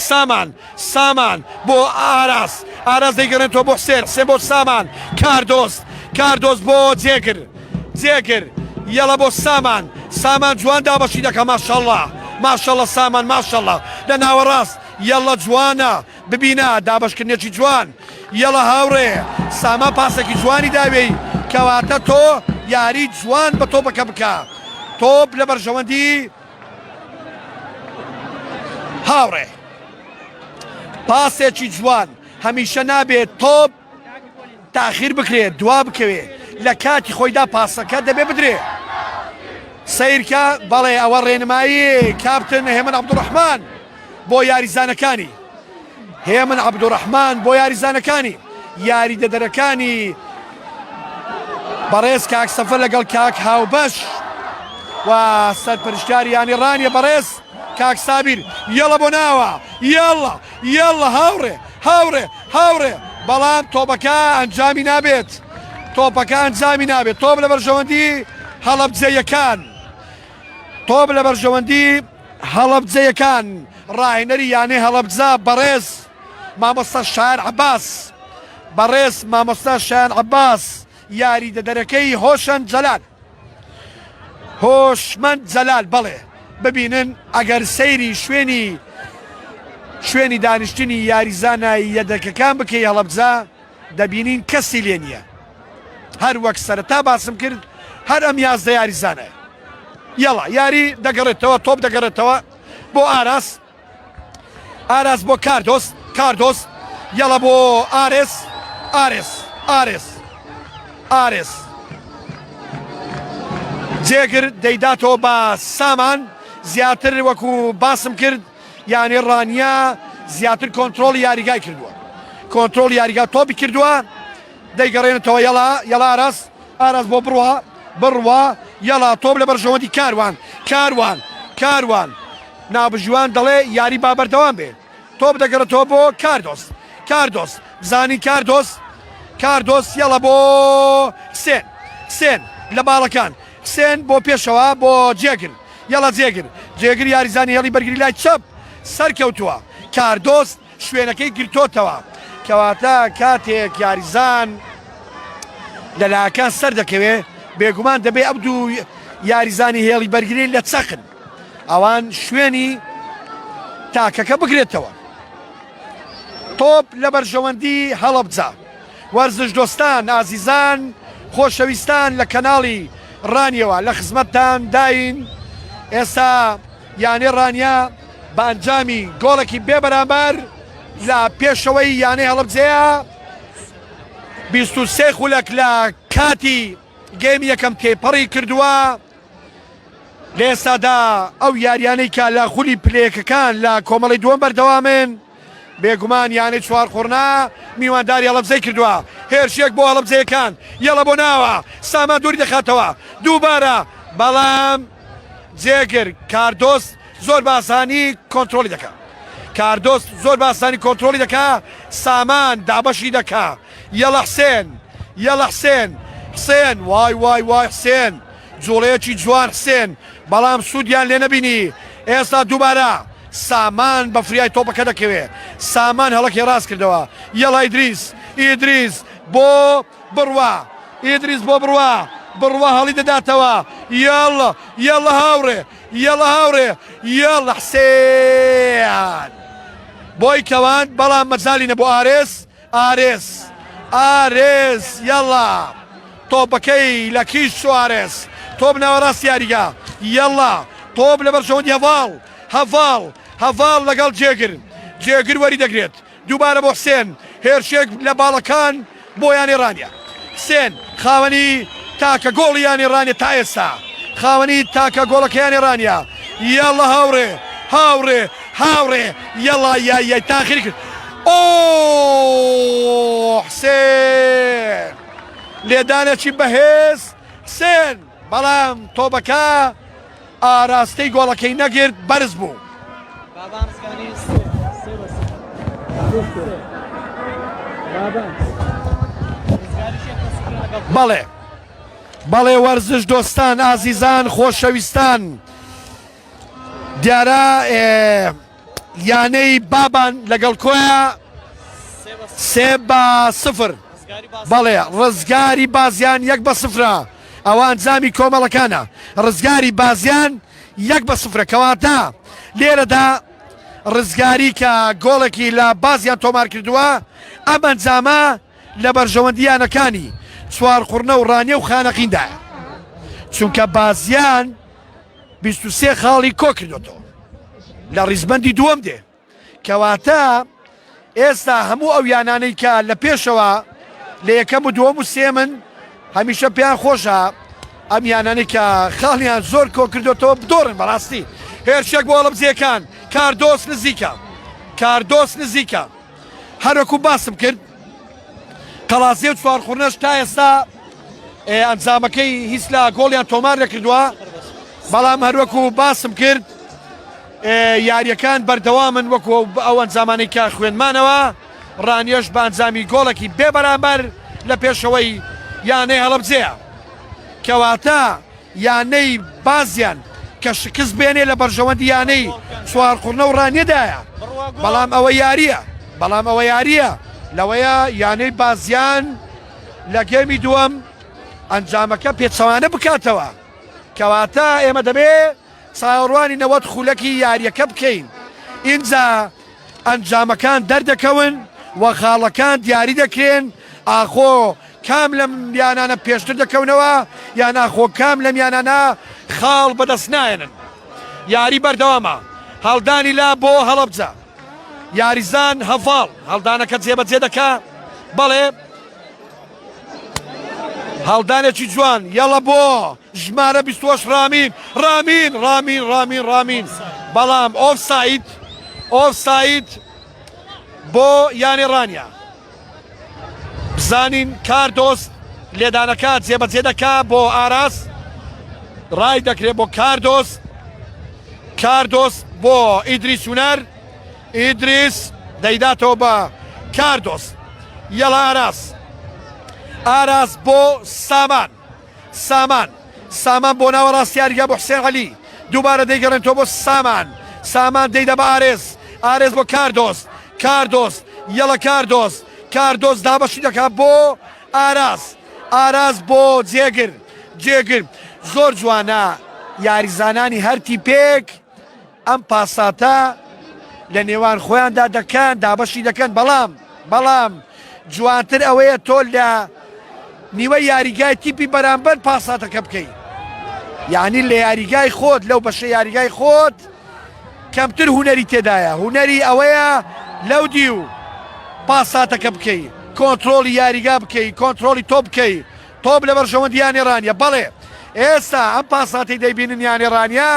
سامان بۆ ئاراس دەیگەڕێنەوە بۆ حسێن بۆ کاردۆست بۆ جێگر یەڵە بۆ سامان جوان دابەشی دەکە ماشەڵڵا سامان ماشەڵڵا لە ناوەڕاست یەڵە جوانە ببینە دابشکردنێکی جوان یەڵە هاوڕێ ساما پاسێکی جوانی داوێی کەواتە تۆ یاری جوان بە تۆپەکە بکە تۆپ لە بەرژەوەندی هاوڕێ پاسێکی جوان هەمیشە نابێت تۆپ تاخیر بکرێت دوا بکەوێ لە کاتی خۆیدا پاسەکە دەبێ بدرێ سیرکە بەڵێ ئەوە ڕێنمایی کاپتن هێمن عەبدوڕەحمان بۆ یاریزانەکانی هێمن عەبدوڕەحمان بۆ یاریزانەکانی یاری دەدەرەکانی بەڕێز کاک سەفەر لەگەڵ کاک هاوبەش و سەرپەرشتیاریانی ڕانیە بەڕێز کاک سابیر یەڵە بۆ ناوە یەڵە هاوڕێ بەڵام تۆپەکە ئەنجامی نابێت تۆپ لە بەرژەوەندی هەڵەبجەیەکان تۆپ لە بەرژەوەندی هەڵەبجەیەکان ڕاهێنەری یانەی هەڵەبجە بەڕێز مامۆستا شایان عەباس بەڕێز مامۆستا شایان عەباس یاری دەدەرەکەی هۆشمەند جەلال بەڵێ ببینن ئەگەر سەیری شوێنی دانیشتنی یاریزانە یەدەکەکان بکەی هەڵەبجە دەبینین کەسی لێ نییە هەر وەک سەرەتا باسم کرد هەر ئەم یازدە یاریزانە یەڵە یاری دەگەڕێتەوە تۆپ دەگەڕێتەوە بۆ ئاراس بۆ کاردۆس یەڵە بۆ ئارێس جێگر دەیداتەوە بە سامان زیاتر وەکو باسم کرد یانی ڕانیا زیاتر کۆنتترۆل یاریگای کردووە کۆنتترۆل یاریگا تۆپی کردووە دەیگەڕێنێتەوە یەڵە ئاراس بۆ بڕوا یەڵا تۆپ لە بەرژەوەندی کاروان نابژوان دەڵێ یاری بابەردەوام بێ تۆپ دەگەڕێتەوە بۆ کاردۆس بزانی کاردۆس یەڵە بۆ حسێن لە باڵەکان حسێن بۆ پێشەوە بۆ جێگر یاریزانی هێڵی بەرگری لای چەپ سەرکەوتووە کاردۆس شوێنەکەی گرتۆتەوە کەواتە کاتێک یاریزان لەلایەکان سەر دەکەوێ بێگومان دەبێ ئەو دوو یاریزانی هێڵی بەرگری لە چەقن ئەوان شوێنی تاکەکە بگرێتەوە تۆپ لە بەرژەوەندی هەڵەبجە وەرزش دۆستان ئازیزان خۆشەویستان لە کەناڵی ڕانیەوە لە خزمەتتان داین ئێستا یانەی ڕانیا بە ئەنجامی گۆڵێکی بێبەرامبەر لە پێشەوەی یانەی هەڵەبجەیە 23 خولەک لە کاتی گەیمی یەکەم تێپەڕی کردووە لێستادا ئەو یاریانەی کە لە خولی پلێکەکان لە کۆمەڵی دووەم بەردەوامن بێگومان یانەی چوار خۆرنا میوانداری هەڵەبجەی کردووە هێرشێک بۆ هەڵەبجەیەکان یەڵە بۆ ناوە سامان دووری دەخاتەوە دووبارە بەڵام جێگر کاردۆس زۆر باسانی کۆنتترۆلی دەکا سامان دابەشی دەکا یەڵە حسێن وای حسێن جوڵەیەکی جوان حسێن بەڵام سوودیان لێ نەبینی ئێستا دووبارە سامان بە فریای تۆپەکە دەکەوێ سامان هەڵەکی ڕاست کردەوە یەڵە ئیدریس بۆ بڕوا بڕوا هەڵی دەداتەوە یەڵە هاوڕێ یەڵە حسێن بۆی کەوان بەڵام مەجالی نەبوو ئارێس یەڵە تۆپەکەی لە کیش سوارێس تۆپ ناوەڕاست یاریگا یەڵە تۆپ لە بەرژەوەندی هەڤاڵ لەگەڵ جێگر وەری دەگرێت دووبارە بۆ حسێن هێرشێک لە باڵەکان بۆ یانی ڕانیە حسێن خاوەنی تاکە گۆڵی یانی ڕانیە تا ئێستا خاوەنی تاکە گۆڵەکەیانی ڕانیە یەڵە هاوڕێ یەڵە یای تاخیر کرد حسێن لێدانێکی بەهێز حسێن بەڵام تۆپەکە ئاراستەی گۆڵەکەی نەگرت بەرز بوو بەڵێ وەرزش دۆستان ئازیزان خۆشەویستان دیارە یانەی بابان لەگەڵ کۆیە 3-0 بەڵێ ڕزگاری بازیان 1-0 ئەوان جامی کۆمەڵەکانە ڕزگاری بازیان 1-0 کەواتە لێرەدا ڕزگاری کە گۆڵێکی لە بازیان تۆمار کردووە ئەم ئەنجامە لە بەرژەوەندیانەکانی چوارخوڕنە و ڕانیە و خانەقیندایە چونکە بازیان 23 خاڵی کۆ کردوەوە لە ڕیزبەندی دووەم دێ کەواتە ئێستا هەموو ئەو یانانەی کە لە پێشەوە لە یەکەم و دووەم و سێمن هەمیشە پێیان خۆشە ئەم یانانەی کە خاڵیان زۆر کۆ کردوەوە بدۆڕن بەڕاستی هێرشێک بۆ ئەڵە بزیەکان کاردۆس نزیکە کاردۆس نزیکە هەروەکو باسم کرد قەڵازیە و چوارخوڕنەش تا ئێستا ئەنجامەکەی هیچ لە گۆڵیان تۆمار نەکردووە بەڵام هەروەکو باسم کرد یاریەکان بەردەوامن وەکو ئەو ئەنجامانەی کە خوێنمانەوە ڕانیەش بە ئەنجامی گۆڵێکی بێبەرامبەر لە پێشەوەی یانەی هەڵەبجەیە کەواتە یانەی بازیان کە شکست بێنێ لە بەرژەوەندی یانەی چوارخوڕنە و ڕانیەدایە بەڵام ئەوە یاریە لەوەیە یانەی بازیان لە گەرمی دووەم ئەنجامەکە پێچەوانە بکاتەوە کەواتە ئێمە دەبێ چاوەڕوانی 90 خولەکی یاریەکە بکەین ئینجا ئەنجامەکان دەردەکەون وە خاڵەکان دیاری دەکرێن ئاخۆ کام لەم یانانە پێشتر دەکەونەوە یان ئاخۆ کام لەم یانانە خاڵ بەدەست نایەنن یاری بەردەوامە هەڵدانی لا بۆ هەڵەبجە یاریزان هەڤاڵ هەڵدانەکە جێبەجێ دەکا بەڵێ هەڵدانێکی جوان یەڵە بۆ ژمارە 28 ڕامین بەڵام ئۆفساید بۆ یانی ڕانیا بزانین کاردۆس لێدانەکە جێبەجێ دەکا بۆ ئاراس ڕای دەکرێت بۆ کاردۆس بۆ ئیدریس هونەر ئیدریس دەیداتەوە بە کاردۆس یەڵە ئاراس بۆ سامان بۆ ناوە ڕاستیاریگە بۆ حسێن عەلی دووبارە دەیگەڕێنەوە بۆ سامان دەیدا بە ئارێز بۆ کاردۆس یەڵە کاردۆس دابەشی دەکات بۆ ئاراس بۆ جێگر زۆر جوانە یاریزانانی هەرتی پێک ئەم پاساتە لە نێوان خۆیاندا دەکەن دابەشی دەکەن بەڵام جوانتر ئەوەیە تۆ لە نیوە یاریگای تیپی بەرامبەر پاساتەکە بکەیت یعنی لە یاریگای خۆت لەو بەشە یاریگای خۆت کەمتر هوەری تێدایە هوەری ئەوەیە لەو دی و پاساتەکە بکەیت کۆنتترۆلی یاریگا بکەیت کۆنتترۆلی تۆ بکەیت تۆب لە بەرژەوەندیانی ڕانیە بەڵێ ئێستا ئەم پاساتی دەیبینن یانی ڕانیا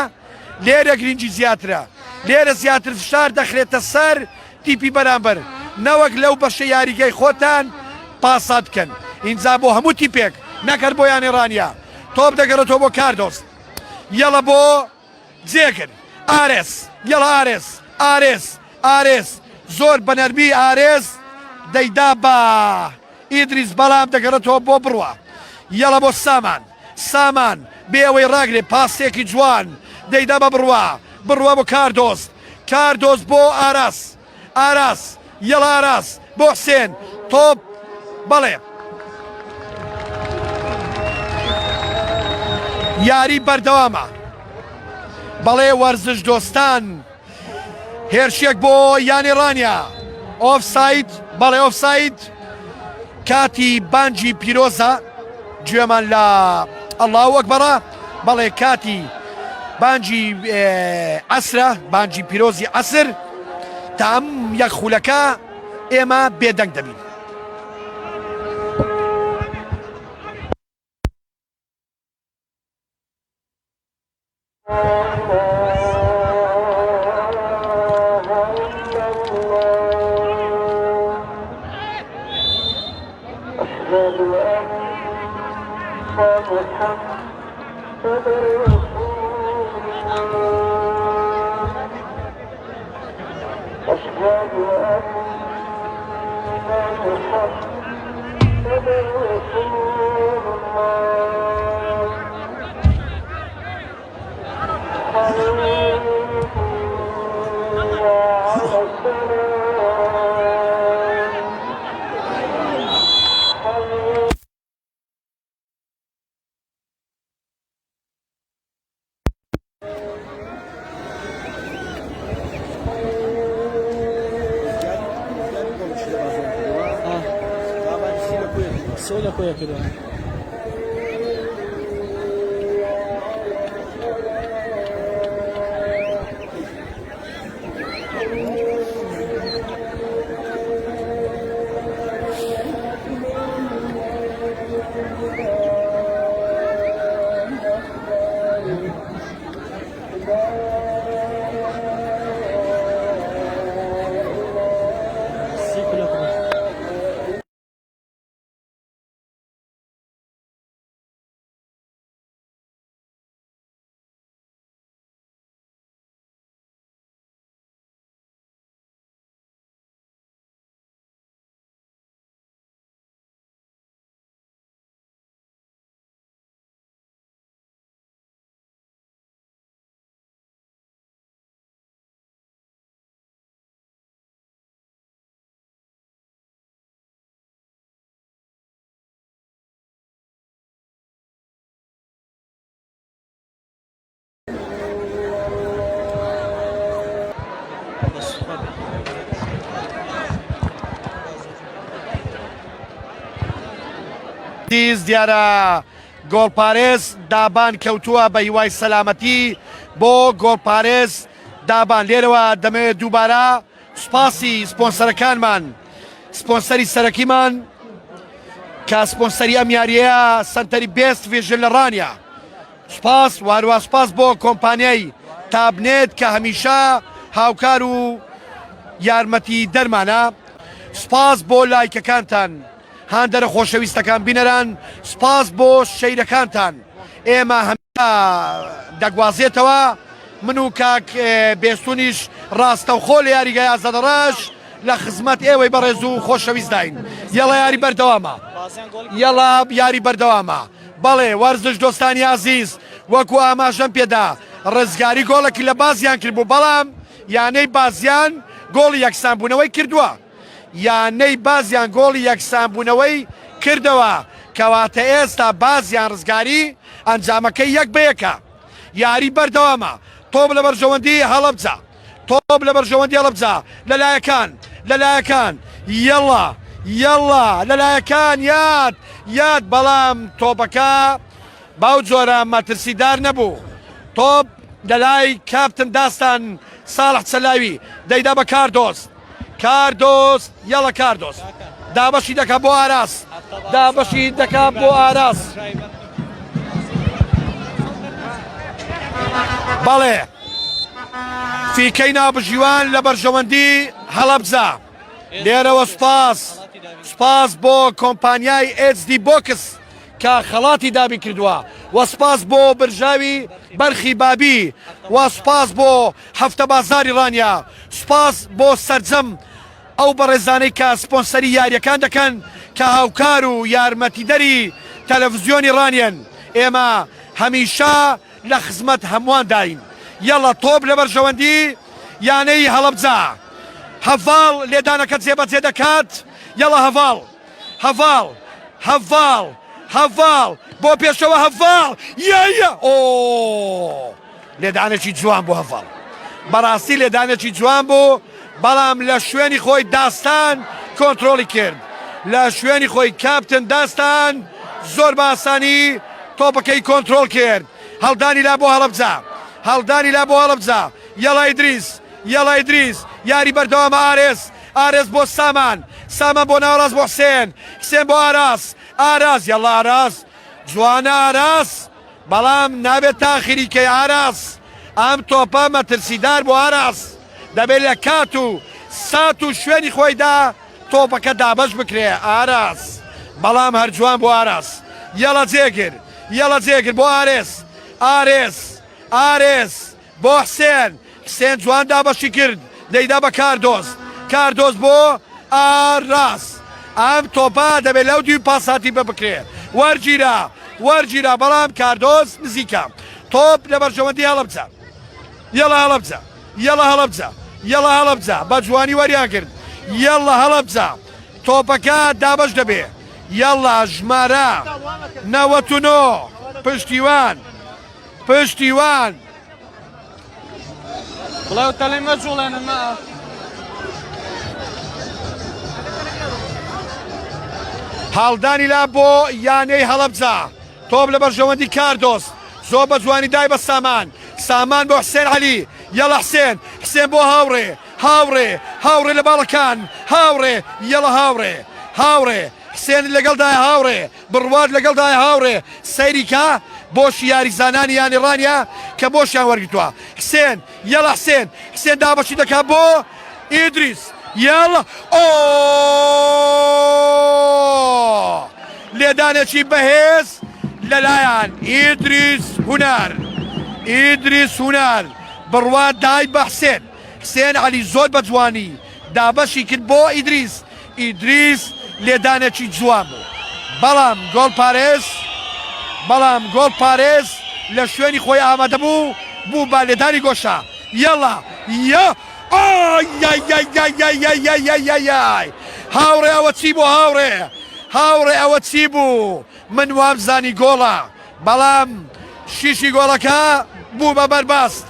لێرە گرنگی زیاترە لێرە زیاتر فشار دەخرێتە سەر تیپی بەرامبەر نەوەک لەو بەشە یاریگەی خۆتان پاسات بکەن ئینجا بۆ هەموو تیپێک نەکرد بۆ یانی ڕانیا تۆپ دەگەڕێتەوە بۆ کاردۆس یەڵە بۆ جێگر ئارێس زۆر بەنەرمی ئارێز دەیدا بە ئیدریس بەڵام دەگەڕێتەوە بۆ بڕوە یەڵە بۆ سامان بێ ئەوەی ڕاگرێ پاسێکی جوان دەیدا بە بڕوە بۆ کاردۆس بۆ ئاراس یەڵە ئاراس بۆ حسێن تۆپ بەڵێ یاری بەردەوامە بەڵێ وەرزش دۆستان هێرشێک بۆ یانی ڕانیا ئۆفساید کاتی بانجی پیرۆزە گوێمان لە ئەڵڵاهو ئەکبەرە بەڵێ کاتی بانجی عەسرە بانجی پیرۆزی عەسر تا ئەم یەک خولەکە ئێمە بێدەنگ دەبین سولا كويا كده دیز دیارە گۆڵپارێز دابان کەوتووە بە هیوای سەلامەتی بۆ گۆڵپارێز دابان لێرەوە دەمەوێت دووبارە سوپاسی سپۆنسەرەکانمان سپۆنسەری سەرەکیمان کە سپۆنسەری ئەم یاریەیە سنتەری بێست ڤیژن لە ڕانیا سوپاس وارووا سوپاس بۆ کۆمپانیای تابنێت کە هەمیشە هاوکار و یارمەتی دەرمانە سوپاس بۆ لایکەکانتان هاندەرە خۆشەویستەکان بینەران سوپاس بۆ شەیرەکانتان ئێمە هەمیشە دەگوازێتەوە من و کاک بێستونیش ڕاستەوخۆ لە یاریگای ئازادەڕەش لە خزمەت ئێوەی بەڕێز و خۆشەویست داین یەڵە یاری بەردەوامە یەڵا یاری بەردەوامە بەڵێ وەرزش دۆستانی عزیز وەکو ئاماژەم پێدا ڕزگاری گۆڵێکی لە بازیان کردبوو بەڵام یانەی بازیان گۆڵی یەکسانبوونەوەی کردووە یانەی بازیان گۆڵی یەکسانبوونەوەی کردەوە کەواتە ئێستا بازیان ڕزگاری ئەنجامەکەی یەک بەیەکە یاری بەردەوامە تۆپ لە بەرژەوەندی هەڵەبجە تۆپ لە بەرژەوەندی هەڵەبجە لەلایەکان یەڵا لەلایەکان یاد بەڵام تۆپەکە باو جۆرە مەترسیدار نەبوو تۆپ لەلای کاپتن داستان ساڵح چەلاوی دەیدا بە کاردۆس یەڵە کاردۆس دابەشی دەکا بۆ ئاراس بەڵێ فیکەی نابژیوان لە بەرژەوەندی هەڵەبجە لێرەوە سوپاس بۆ کۆمپانیای HD بۆکس کە خەڵاتی دابی کردووە وە سوپاس بۆ برژاوی بەرخی بابی وە سوپاس بۆ هەفتە بازاری ڕانیا سوپاس بۆ سەرجەم ئەو بەڕێزانەی کە سپۆنسەری یاریەکان دەکەن کە هاوکار و یارمەتیدەری تەلەڤیزیۆنی ڕانیان ئێمە هەمیشە لە خزمەت هەمووان داین یەڵە تۆپ لە بەرژەوەندی یانەی هەڵەبجە هەڤاڵ لێدانەکە جێبەجێ دەکات یەڵە هەڤاڵ بۆ پێشەوە هەڤاڵ ئۆ لێدانێکی جوان بۆ هەڤاڵ بەڕاستی لێدانێکی جوان بوو بەڵام لە شوێنی خۆی داستان کۆنتترۆلی کرد لە شوێنی خۆی کاپتن داستان زۆر بە ئاسانی تۆپەکەی کۆنتترۆل کرد هەڵدانی لا بۆ هەڵەبجە یەڵا ئیدریس یاری بەردەوامە ئارێز بۆ سامان بۆ ناوەڕاست بۆ حسێن بۆ ئاراس یەڵا ئاراس جوانە ئاراس بەڵام نابێت تاخیری کەی ئاراس ئەم تۆپە مەترسیدار بۆ ئاراس دەبێت لە کات و سات و شوێنی خۆیدا تۆپەکە دابەش بکرێ ئاراس بەڵام هەرجوان بۆ ئاراس یەڵە جێگر بۆ ئارێز بۆ حسێن جوان دابەشی کرد دەیدا بە کاردۆز بۆ ئاراس ئەم تۆپە دەبێت لەو دوی پاساتی بکرێ وەرگیرە بەڵام کاردۆز نزیکە تۆپ لە بەرژەوەندی هەڵەبجە یەڵە هەڵەبجە بە جوانی وەریان کرد یەڵە هەڵەبجە تۆپەکە دابەش دەبێ یەڵە ژمارە 99 پشتیوان والله تعالى مجهول انا ما هەڵدانی لا بۆ یانەی هەڵەبجە تۆپ لە بەرژەوەندی کاردۆس زۆر بە جوانی دای بە سامان بۆ حسێن عەلی یەڵە حسێن بۆ هاوڕێ لە باڵەکان هاوڕێ حسێن لەگەڵدای هاوڕێ بڕوات لەگەڵدای هاوڕێ سەیریکە بۆشی یاریزانانی یانی ڕانیا کە بۆشیان وەرگتووە حسێن دابەشی دەکات بۆ ئیدریس یاڵە لێدانێکی بەهێز لەلایەن ئیدریس هونار بڕوات دای بە حسێن عەلی زۆر بە جوانی دابەشی کرد بۆ ئیدریس لێدانێکی جوان بوو بەڵام گۆڵ پارێز لە شوێنی خۆی ئامادە بوو با لێدانی گۆشە یەڵە هاوڕێ ئەوە چی بوو هاوڕێ ئەوە چی بوو من وامزانی گۆڵە بەڵام شیشی گۆڵەکە بوو بە بەرباست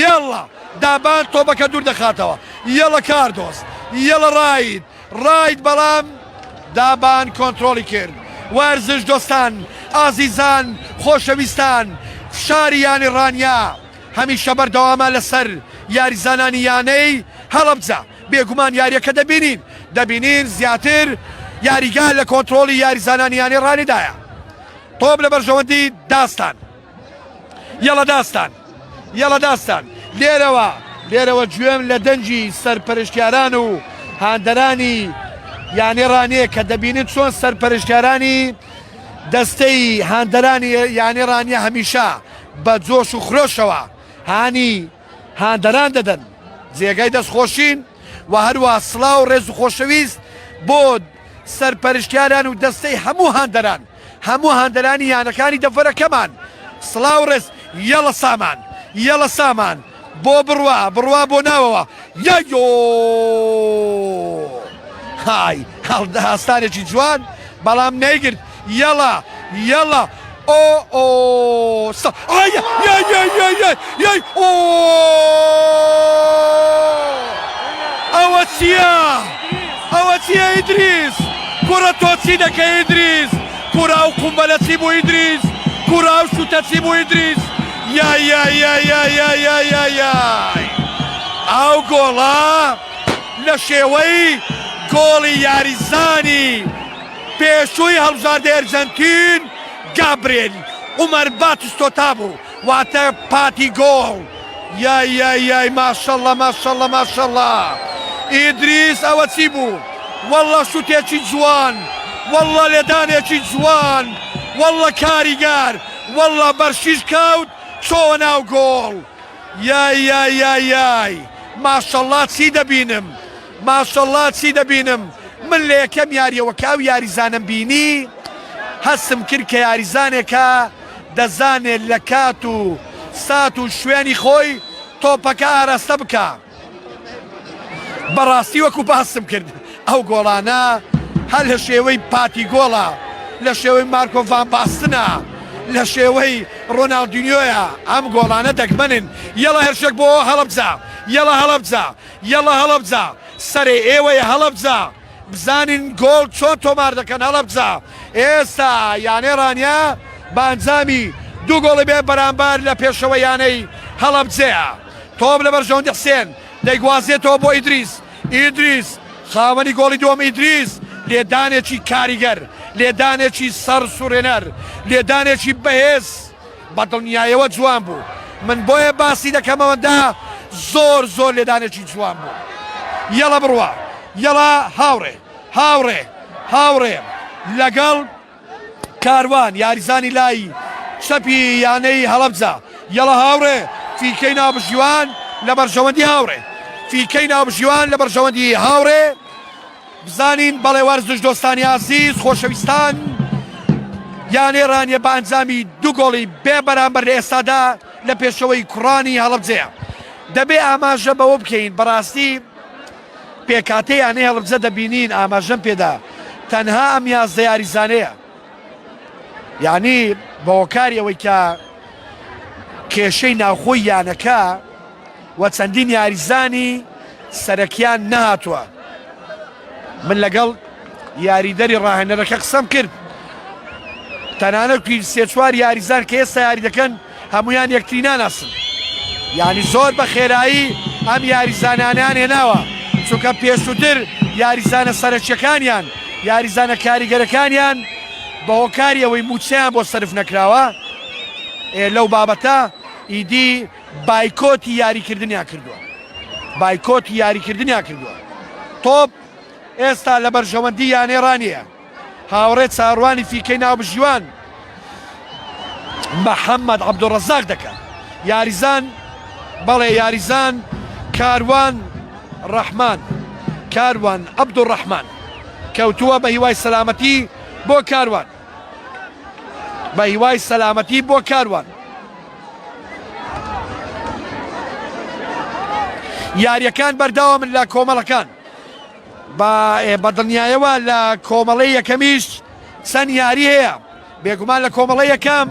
یەڵە دابان تۆپەکە دوور دەخاتەوە یەڵە کاردۆس یەڵە ڕاید بەڵام دابان کۆنتترۆلی کرد وەرزش دۆستان ئازیزان خۆشەویستان شاری یانی ڕانیا هەمیشە بەردەوامە لەسەر یاریزانانی یانەی هەڵەبجە بێگومان یاریەکە دەبینین زیاتر یاریگا لە کۆنتترۆلی یاریزانانی یانی ڕانیدایە تۆپ لە بەرژەوەندی داستان یەڵە داستان لێرەوە گوێم لە دەنجی سەرپەرشتیاران و هاندەرانی یانی ڕانیە کە دەبینن چۆن سەرپەرشتیارانی دەستەی هاندەرانی یانی ڕانیە هەمیشە بە جۆش و خرۆشەوە هاندەران دەدەن جێگای دەستخۆشین و هەروە سڵاو و ڕێز و خۆشەویست بۆ سەرپەرشتیاران و دەستەی هەموو هاندەرانی یانەکانی دەڤەرەکەمان سڵاو ڕێز یەڵە سامان بۆ بڕوا بۆ ناوەوە هەستانێکی جوان بەڵام نەیگرت یەڵە ئەوە چیە ئیدریس کوڕە تۆ چی دەکەی ئیدریس کوڕا و قومبەلە چی بوو ئیدریس کوڕا و شوتە چی بوو ئیدریس ئەو گۆڵە لە شێوەی گۆڵی یاریزانی پێشووی هەڵبژاردەی ئەرجەنتین گابرێل عومەر باتیستۆتا بوو واتە پاتی گۆڵ ماشەڵڵە ئیدریس ئەوە چی بوو وەڵڵە شوتێکی جوان وەڵڵە لێدانێکی جوان وەڵڵە کاریگار وەڵڵە بەرشیش کەوت چۆوە ناو گۆڵ ماشەڵڵا چی دەبینم من لە یەکەم یاریەوە کاو یاریزانم بینی هەستم کرد کە یاریزانێکە دەزانێت لە کات و سات و شوێنی خۆی تۆپەکە ئاراستە بکە بەڕاستی وەکو باسم کرد ئەو گۆڵانە هەر لە شێوەی پاتی گۆڵە لە شێوەی مارکۆ ڤان باستنە لە شێوەی ڕۆناڵدینیۆیە ئەم گۆڵانە دەگمەنن یەڵە هەرشێک بۆ هەڵەبجە سەرێ ئێوەیە هەڵەبجە بزانین گۆڵ چۆن تۆمار دەکەن هەڵەبجە ئێستا یانەی ڕانیا بانجامی دوو گۆڵی بێ بەرامبەر لە پێشەوە یانەی هەڵەبجەیە تۆپ لە بەرژەوەندی حسێن دەیگوازێتەوە بۆ ئیدریس خاوەنی گۆڵی دووەم ئیدریس لێدانێکی کاریگەر لێدانێکی سەر سوڕێنەر لێدانێکی بەهێز بە دڵنیایەوە جوان بوو من بۆیە باسی دەکەمەوەدا زۆر لێدانێکی جوان بوو یەڵە بڕوا یەڵە هاوڕێ لەگەڵ کاروان یاریزانی لای چەپی یانەی هەڵەبجە یەڵە هاوڕێ فیکەی ناوبژیوان لە بەرژەوەندی هاوڕێ بزانین بەڵێ وەرزش دۆستانی عزیز خۆشەویستان یانەی ڕانیە بە ئەنجامی دوو گۆڵی بێ بەرامبەر لە ئێستادا لە پێشەوەی کوڕانی هەڵەبجەیە دەبێ ئاماژە بەوە بکەین بەڕاستی پێکاتەی یانەی هەڵەبجە دەبینین ئاماژەم پێدا تەنها ئەم 11 یاریزانەیە یعنی بە هۆکاری ئەوەی کە کێشەی ناوخۆی یانەکە و چەندین یاریزانی سەرەکیان نەهاتووە من لەگەڵ یاریدەری ڕاهێنەرەکە قسەم کرد تەنانەت سێ چوار یاریزان کە ئێستا یاری دەکەن هەمویان یەکتری ناناسن یعنی زۆر بە خێرایی ئەم یاریزانانیان هێناوە چونکە پێشووتر یاریزانە سەرچیەکانیان یاریزانە کاریگەرەکانیان بە هۆکاریەوەی موچیان بۆ سەرف نەکراوە لەو بابەتە ئیدی بایکۆتی یاریکردنیان کردووە بایکۆتی یاریکردنیان کردووە تۆپ ئێستا لە بەرژەوەندی یان ئێرانیە هاوڕێ چاڕوانی فیکەی ناوبژیوان محەممەد عەبدوڕەزاق دەکات یاریزان بەڵێ یاریزان کاروان ڕەحمان کاروان عەبدوڕەحمان کەوتووە بە هیوای سەلامەتی بۆ کاروان بە هیوای سەلامەتی بۆ کاروان یاریەکان بەرداوە من لە کۆمەڵەکان بە دڵنیایەوە لە کۆمەڵەی یەکەمیش چەند یاری هەیە بێگومان لە کۆمەڵەی یەکەم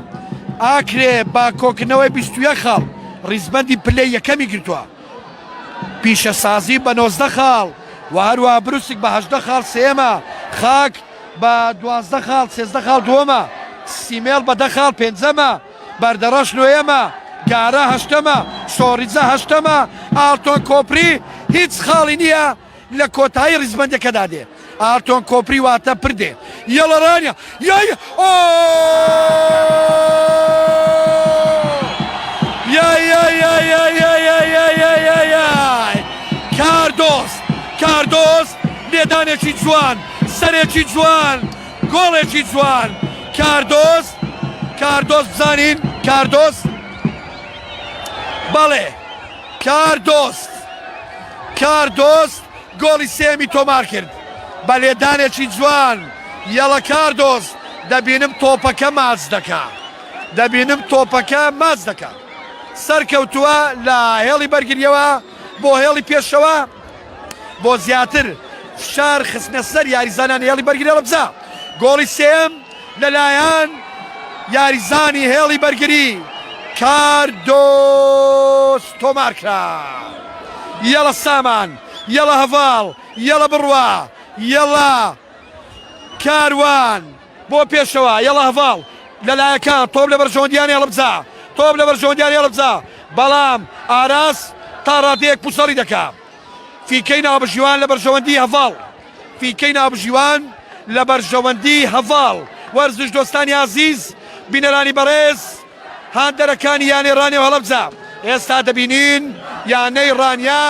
ئاکرێ با کۆکردنەوەی 21 خاڵ ڕیزبەندی پلەی یەکەمی گرتووە پیشەسازی بە 19 خاڵ و هەروە بروسێک بە 18 خاڵ سێمە خاک بە 12 خاڵ 13 خاڵ دووەمە سیمێڵ بە 10 خاڵ پێنجەمە بەردەڕەش نوێیەمە گارە هەشتەمە شۆڕیجە هەشتەمە ئاڵتۆن کۆپری هیچ خاڵی نییە لە کۆتایی ڕیزبەندەکەدا دێ ئارتۆن کۆپری واتە پردێ یەڵە ڕانیە کاردۆست لێدانێکی جوان سەرێکی جوان گۆڵێکی جوان کاردۆست بزانین کاردۆست بەڵێ کاردۆست گۆڵی سێمی تۆمار کرد بە لێدانێکی جوان یەڵە کاردۆست دەبینم تۆپەکە ماچ دەکا سەرکەوتووە لە هێڵی بەرگریەوە بۆ هێڵی پێشەوە بۆ زیاتر فشار خستنە سەر یاریزانان هێڵی بەرگری هەڵە بزا گۆڵی سێم لەلایەن یاریزانی هێڵی بەرگری کاردۆست تۆمار کرا یەڵە سامان یەڵە هەڤاڵ یەڵە بڕوا یەڵە کاروان بۆ پێشەوە یەڵە هەڤاڵ لەلایەکان تۆپ لە بەرژەوەندیانی هەڵە بزا بەڵام ئاراس تا ڕادەیەک پوسەڵی دەکا فیکەی ناوبژیوان لە بەرژەوەندی هەڤاڵ وەرزش دۆستانی عەزیز بینەرانی بەڕێز هاندەرەکانی یانەی ڕانیەوە هەڵە بزا ئێستا دەبینین یانەی ڕانیا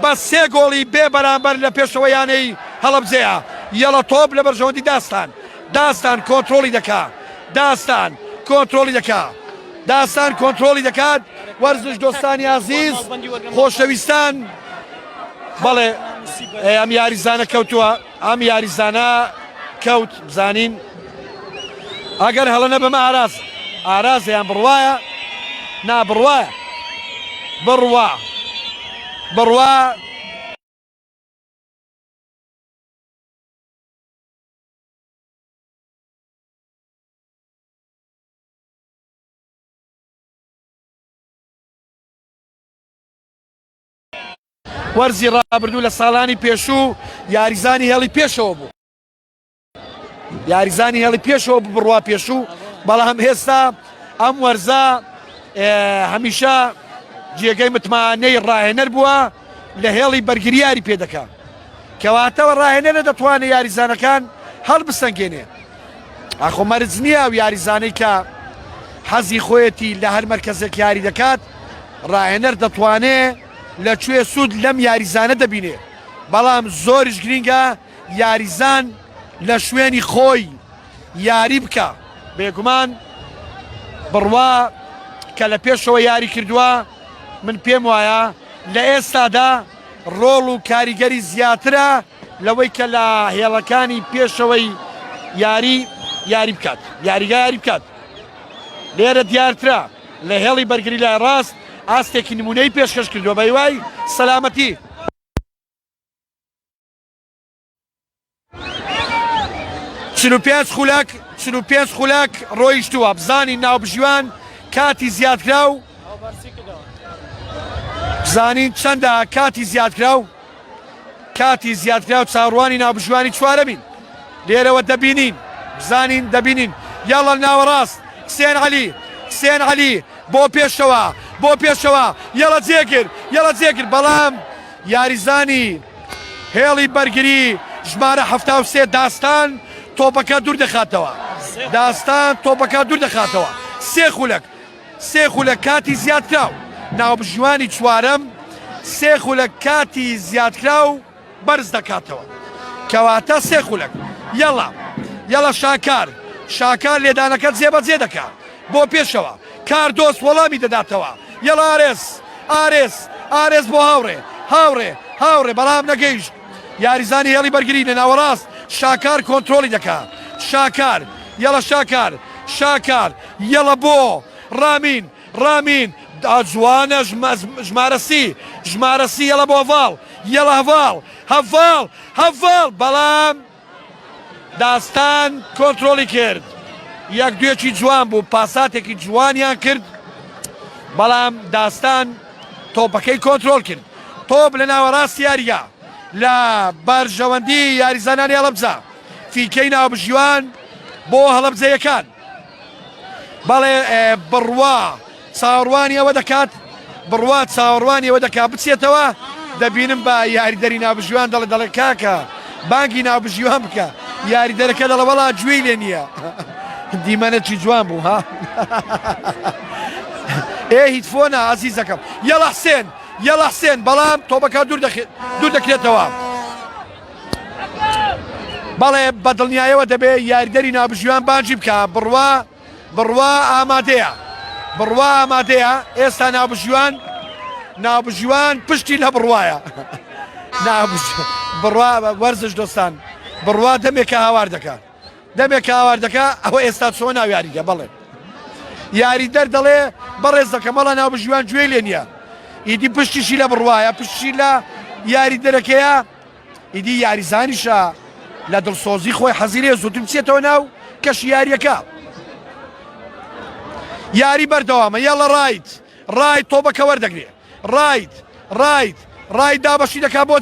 بە 3 گۆڵی بێ بەرامبەر لە پێشەوە یانەی هەڵەبجەیە یەڵە تۆپ لە بەرژەوەندی داستان کۆنتڕۆلی دەکات وەرزش دۆستانی عەزیز خۆشەویستان بەڵێ ئەم یاریزانە کەوتووە ئەم یاریزانە کەوت بزانین ئەگەر هەڵە نەبەمە ئارازیان بڕوایە نا بڕوا وەرزی ڕابردوو لە ساڵانی پێشوو یاریزانی هێڵی پێشەوە بوو بڕوا پێشوو بەڵام هێستا ئەم وەرزە هەمیشە جێگەی متمانەی ڕاهێنەر بووە لە هێڵی بەرگریاری پێدەکا کەواتەوە ڕاهێنەرە دەتوانێت یاریزانەکان هەڵبسەنگێنێ ئاخۆ مەرج نییە و یاریزانەی کە حەزی خۆیەتی لە هەر مەرکەزێک یاری دەکات ڕاهێنەر دەتوانێت لەکوێ سوود لەم یاریزانە دەبینێ بەڵام زۆریش گرینگە یاریزان لە شوێنی خۆی یاری بکە بێگومان بڕوا کە لە پێشەوە یاری کردووە من پێم وایە لە ئێستادا ڕۆڵ و کاریگەری زیاترە لەوەی کە لە هێڵەکانی پێشەوەی یاری بکات لێرە دیارترە لە هێڵی بەرگری لای ڕاست ئاستێکی نمونەی پێشکەش کردووە بە هیوای سەلامەتی چل و پێنج خولەک ڕۆیشتووە بزانی ناوبژیوان کاتی زیادکراو بزانین چەندە کاتی زیادکراو چاڕوانی ناوبژیوانی چوارەمین لێرەوە دەبینین بزانین دەبینین یاڵە ناوەڕاست حسێن عەلی بۆ پێشەوە یاڵە جێگر بەڵام یاریزانی هێڵی بەرگری ژمارە 73 داستان تۆپەکە دوور دەخاتەوە سێ خولەک کاتی زیاد کراو ناوبژوانی چوارەم سێ خولەک کاتی زیاد کراو بەرز دەکاتەوە کەواتە سێ خولەک یەڵە شاکار لێدانەکە جێبەجێ دەکات بۆ پێشەوە کاردۆس وەڵامی دەداتەوە یەڵە ئارێز بۆ هاوڕێ بەڵام نەگەیشت یاریزانی هێڵی بەرگری لە ناوەڕاست شاکار کۆنتترۆلی دەکات شاکار یەڵە بۆ ڕامین جوانە ژمارەسی یەڵە بۆ هەڤاڵ بەڵام داستان کۆنتترۆلی کرد یەک دوێکی جوان بوو پاساتێکی جوانیان کرد بەڵام داستان تۆپەکەی کۆنتترۆل کرد تۆپ لە ناوەڕاست یاریە لە بەرژەوەندی یاریزانانی هەڵەبجە فیکەی ناوبژیوان بۆ هەڵەبجەیەکان بەڵێ بڕوا چاوەڕوانی ئەوە دەکات بچێتەوە دەبینم بە یاریدەری ناوبژیوان دەڵێ کاکە بانگی ناوبژیوان بکە یاریدەرەکە دەڵە وەڵا گوێی لێ نییە دیمەنەکی جوان بوو ها هیچ فۆنە عەزیزەکەم یەڵە حسێن بەڵام تۆپەکە دوور دەکرێتەوە بەڵێ بە دڵنیایەوە دەبێت یاریدەری ناوبژیوان بانجی بکە بڕوا ئامادەیە ئێستا ناوبژیوان پشتی لە بڕوایە بڕوا وەرزش دۆستان بڕوا دەمێکە هاوار دەکات ئەوە ئێستا چۆن ناو یاریگە بەڵێ یاریدەر دەڵێ بەڕێز دەکەم مەڵە ناوبژیوان گوێی لێ نییە ئیدی پشتیشی لە بڕوایە پشتی لە یاریدەرەکەیە ئیدی یاریزانیشە لە دڵسۆزی خۆی حەزیرێ زووتر بچێتەوە ناو کەشی یاریەکە یاری بەردەوامە یاڵە ڕایت تۆپەکە وەردەگرێ ڕایت دابەشی دەکات بۆ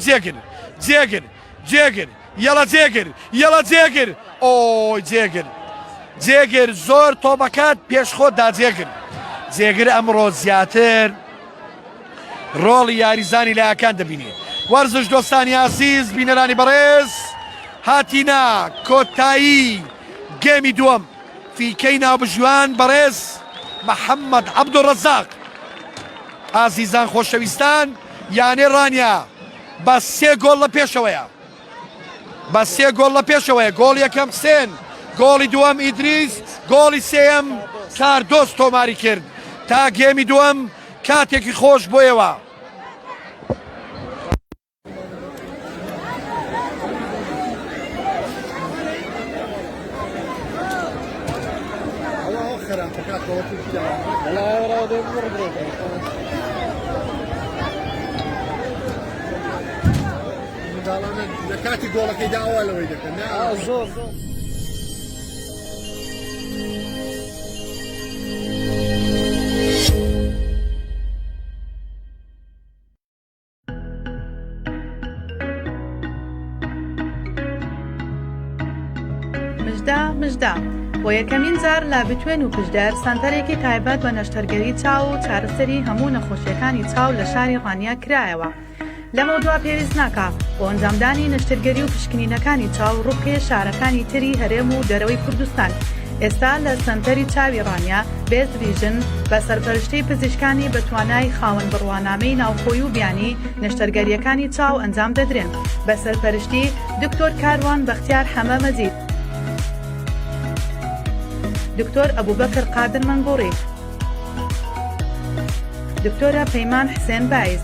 جێگر ئۆی جێگر زۆر تۆپەکەت پێشخۆتدا جێگر ئەمڕۆ زیاتر ڕۆڵی یاریزانی لایەکان دەبینێ وەرزش دۆستانی عەزیز بینەرانی بەڕێز هاتینا کۆتایی گێمی دووەم فیکەی ناوبژیوان بەڕێز محەممەد عەبدوڕەزاق ئازیزان خۆشەویستان یانێ ڕانیا بە 3 گۆڵ لە پێشەوەیە گۆڵ یەکەم حسێن گۆڵی دووەم ئیدریس گۆڵی سێیەم کاردۆس تۆماری کرد تا گێمی دووەم کاتێکی خۆش بۆیەوە کاتی گۆڵەکەی داوا لەوەی دەکەن زۆر مژدا بۆ یەکەمین جار لا بتوێن و پشدەر سەنتەرێکی تایبەت بە نەشتەرگەری چاو و چارەسەری هەموو نەخۆشیەکانی چاو لە شاری ڕانیا کرایەوە لەمە دوا پێویست ناکا بۆ ئەنجامدانی نەشتەرگەری و پشکنینەکانی چاو ڕووکێ شارەکانی تری هەرێم و دەرەوەی کوردستان ئێستا لە سەنتەری چاوی ڕانیا بێت ڤیژن بە سەرپەرشتەی پزیشکانی بە توانای خاوەن بڕوانامەی ناوخۆی و بیانی نەشتەرگەریەکانی چاو ئەنجام دەدرێن بە سەرپەرشتی دکتۆر کاروان بەختیار حەمە مەجید دکتۆر ئەبوبەکر قادر مەنگوڕی دکتۆرە پەیمان حسێن بایز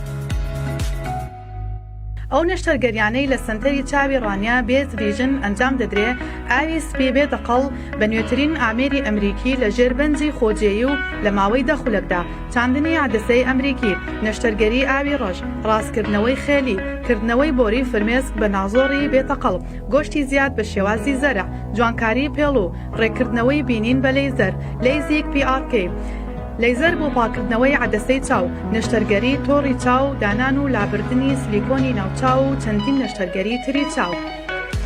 ئەو نەشتەرگەریانەی لە سنتەری چاوی ڕانیا بێت ڤیژن ئەنجام دەدرێ ئاوی سپێ بێتە قەڵ بە نوێترین ئامێری ئەمریکی لە ژێربەنجی خۆجێیی و لە ماوەی دەخولەکدا چاندنی عادەسەی ئەمریکی نەشتەرگەری ئاوی ڕۆژ ڕاستکردنەوەی خێلی کردنەوەی بۆری فرمێسک بە نازۆڕی بێتە قەڵ گۆشتی زیاد بە شێوازی زەرە جوانکاری پێڵ و ڕێکردنەوەی بینین بە لەیزەر لەیزیک PRK لەیزەر بۆ پاکردنەوەی عەدەسەی چاو نەشتەرگەری تۆڕی چاو دانان و لابردنی سلیکۆنی ناوچاو و چەندین نەشتەرگەری تری چاو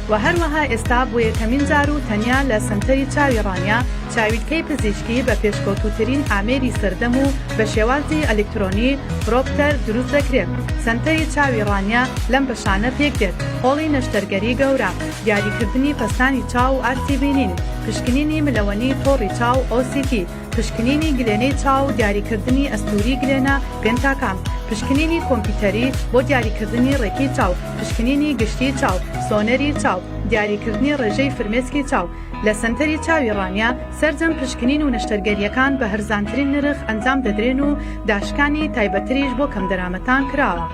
و هەروەها ئێستا بۆ یەکەمین جار و تەنیا لە سنتەری چاوی ڕانیا چاویلکەی پزیشکی بە پێشکەوتوترین ئامێری سەردەم و بە شێوازی ئەلکترۆنی پرۆپتەر دروست دەکرێت. سنتەری چاوی ڕانیا لەم بەشانە پێک دێت: هۆڵی نەشتەرگەری گەورە، دیاریکردنی پەستانی چاو و ئارتی بینین، پشکنینی ملەوەنی تۆڕی چاو OCT، پشکنینی گلێنەی چاو و دیاریکردنی ئەستوری گلێنە پێنتاکام، پشکنینی کۆمپیوتەری بۆ دیاریکردنی ڕێکی چاو، پشکنینی گشتی چاو، سۆنەری چاو، دیاریکردنی ڕێژەی فرمێسکی چاو. لە سنتەری چاوی ڕانیا سەرجەم پشکنین و نەشتەرگەریەکان بە هەرزانترین نرخ ئەنجام دەدرێن و داشکانی تایبەتریش بۆ کەم دەرامەتان کراوە.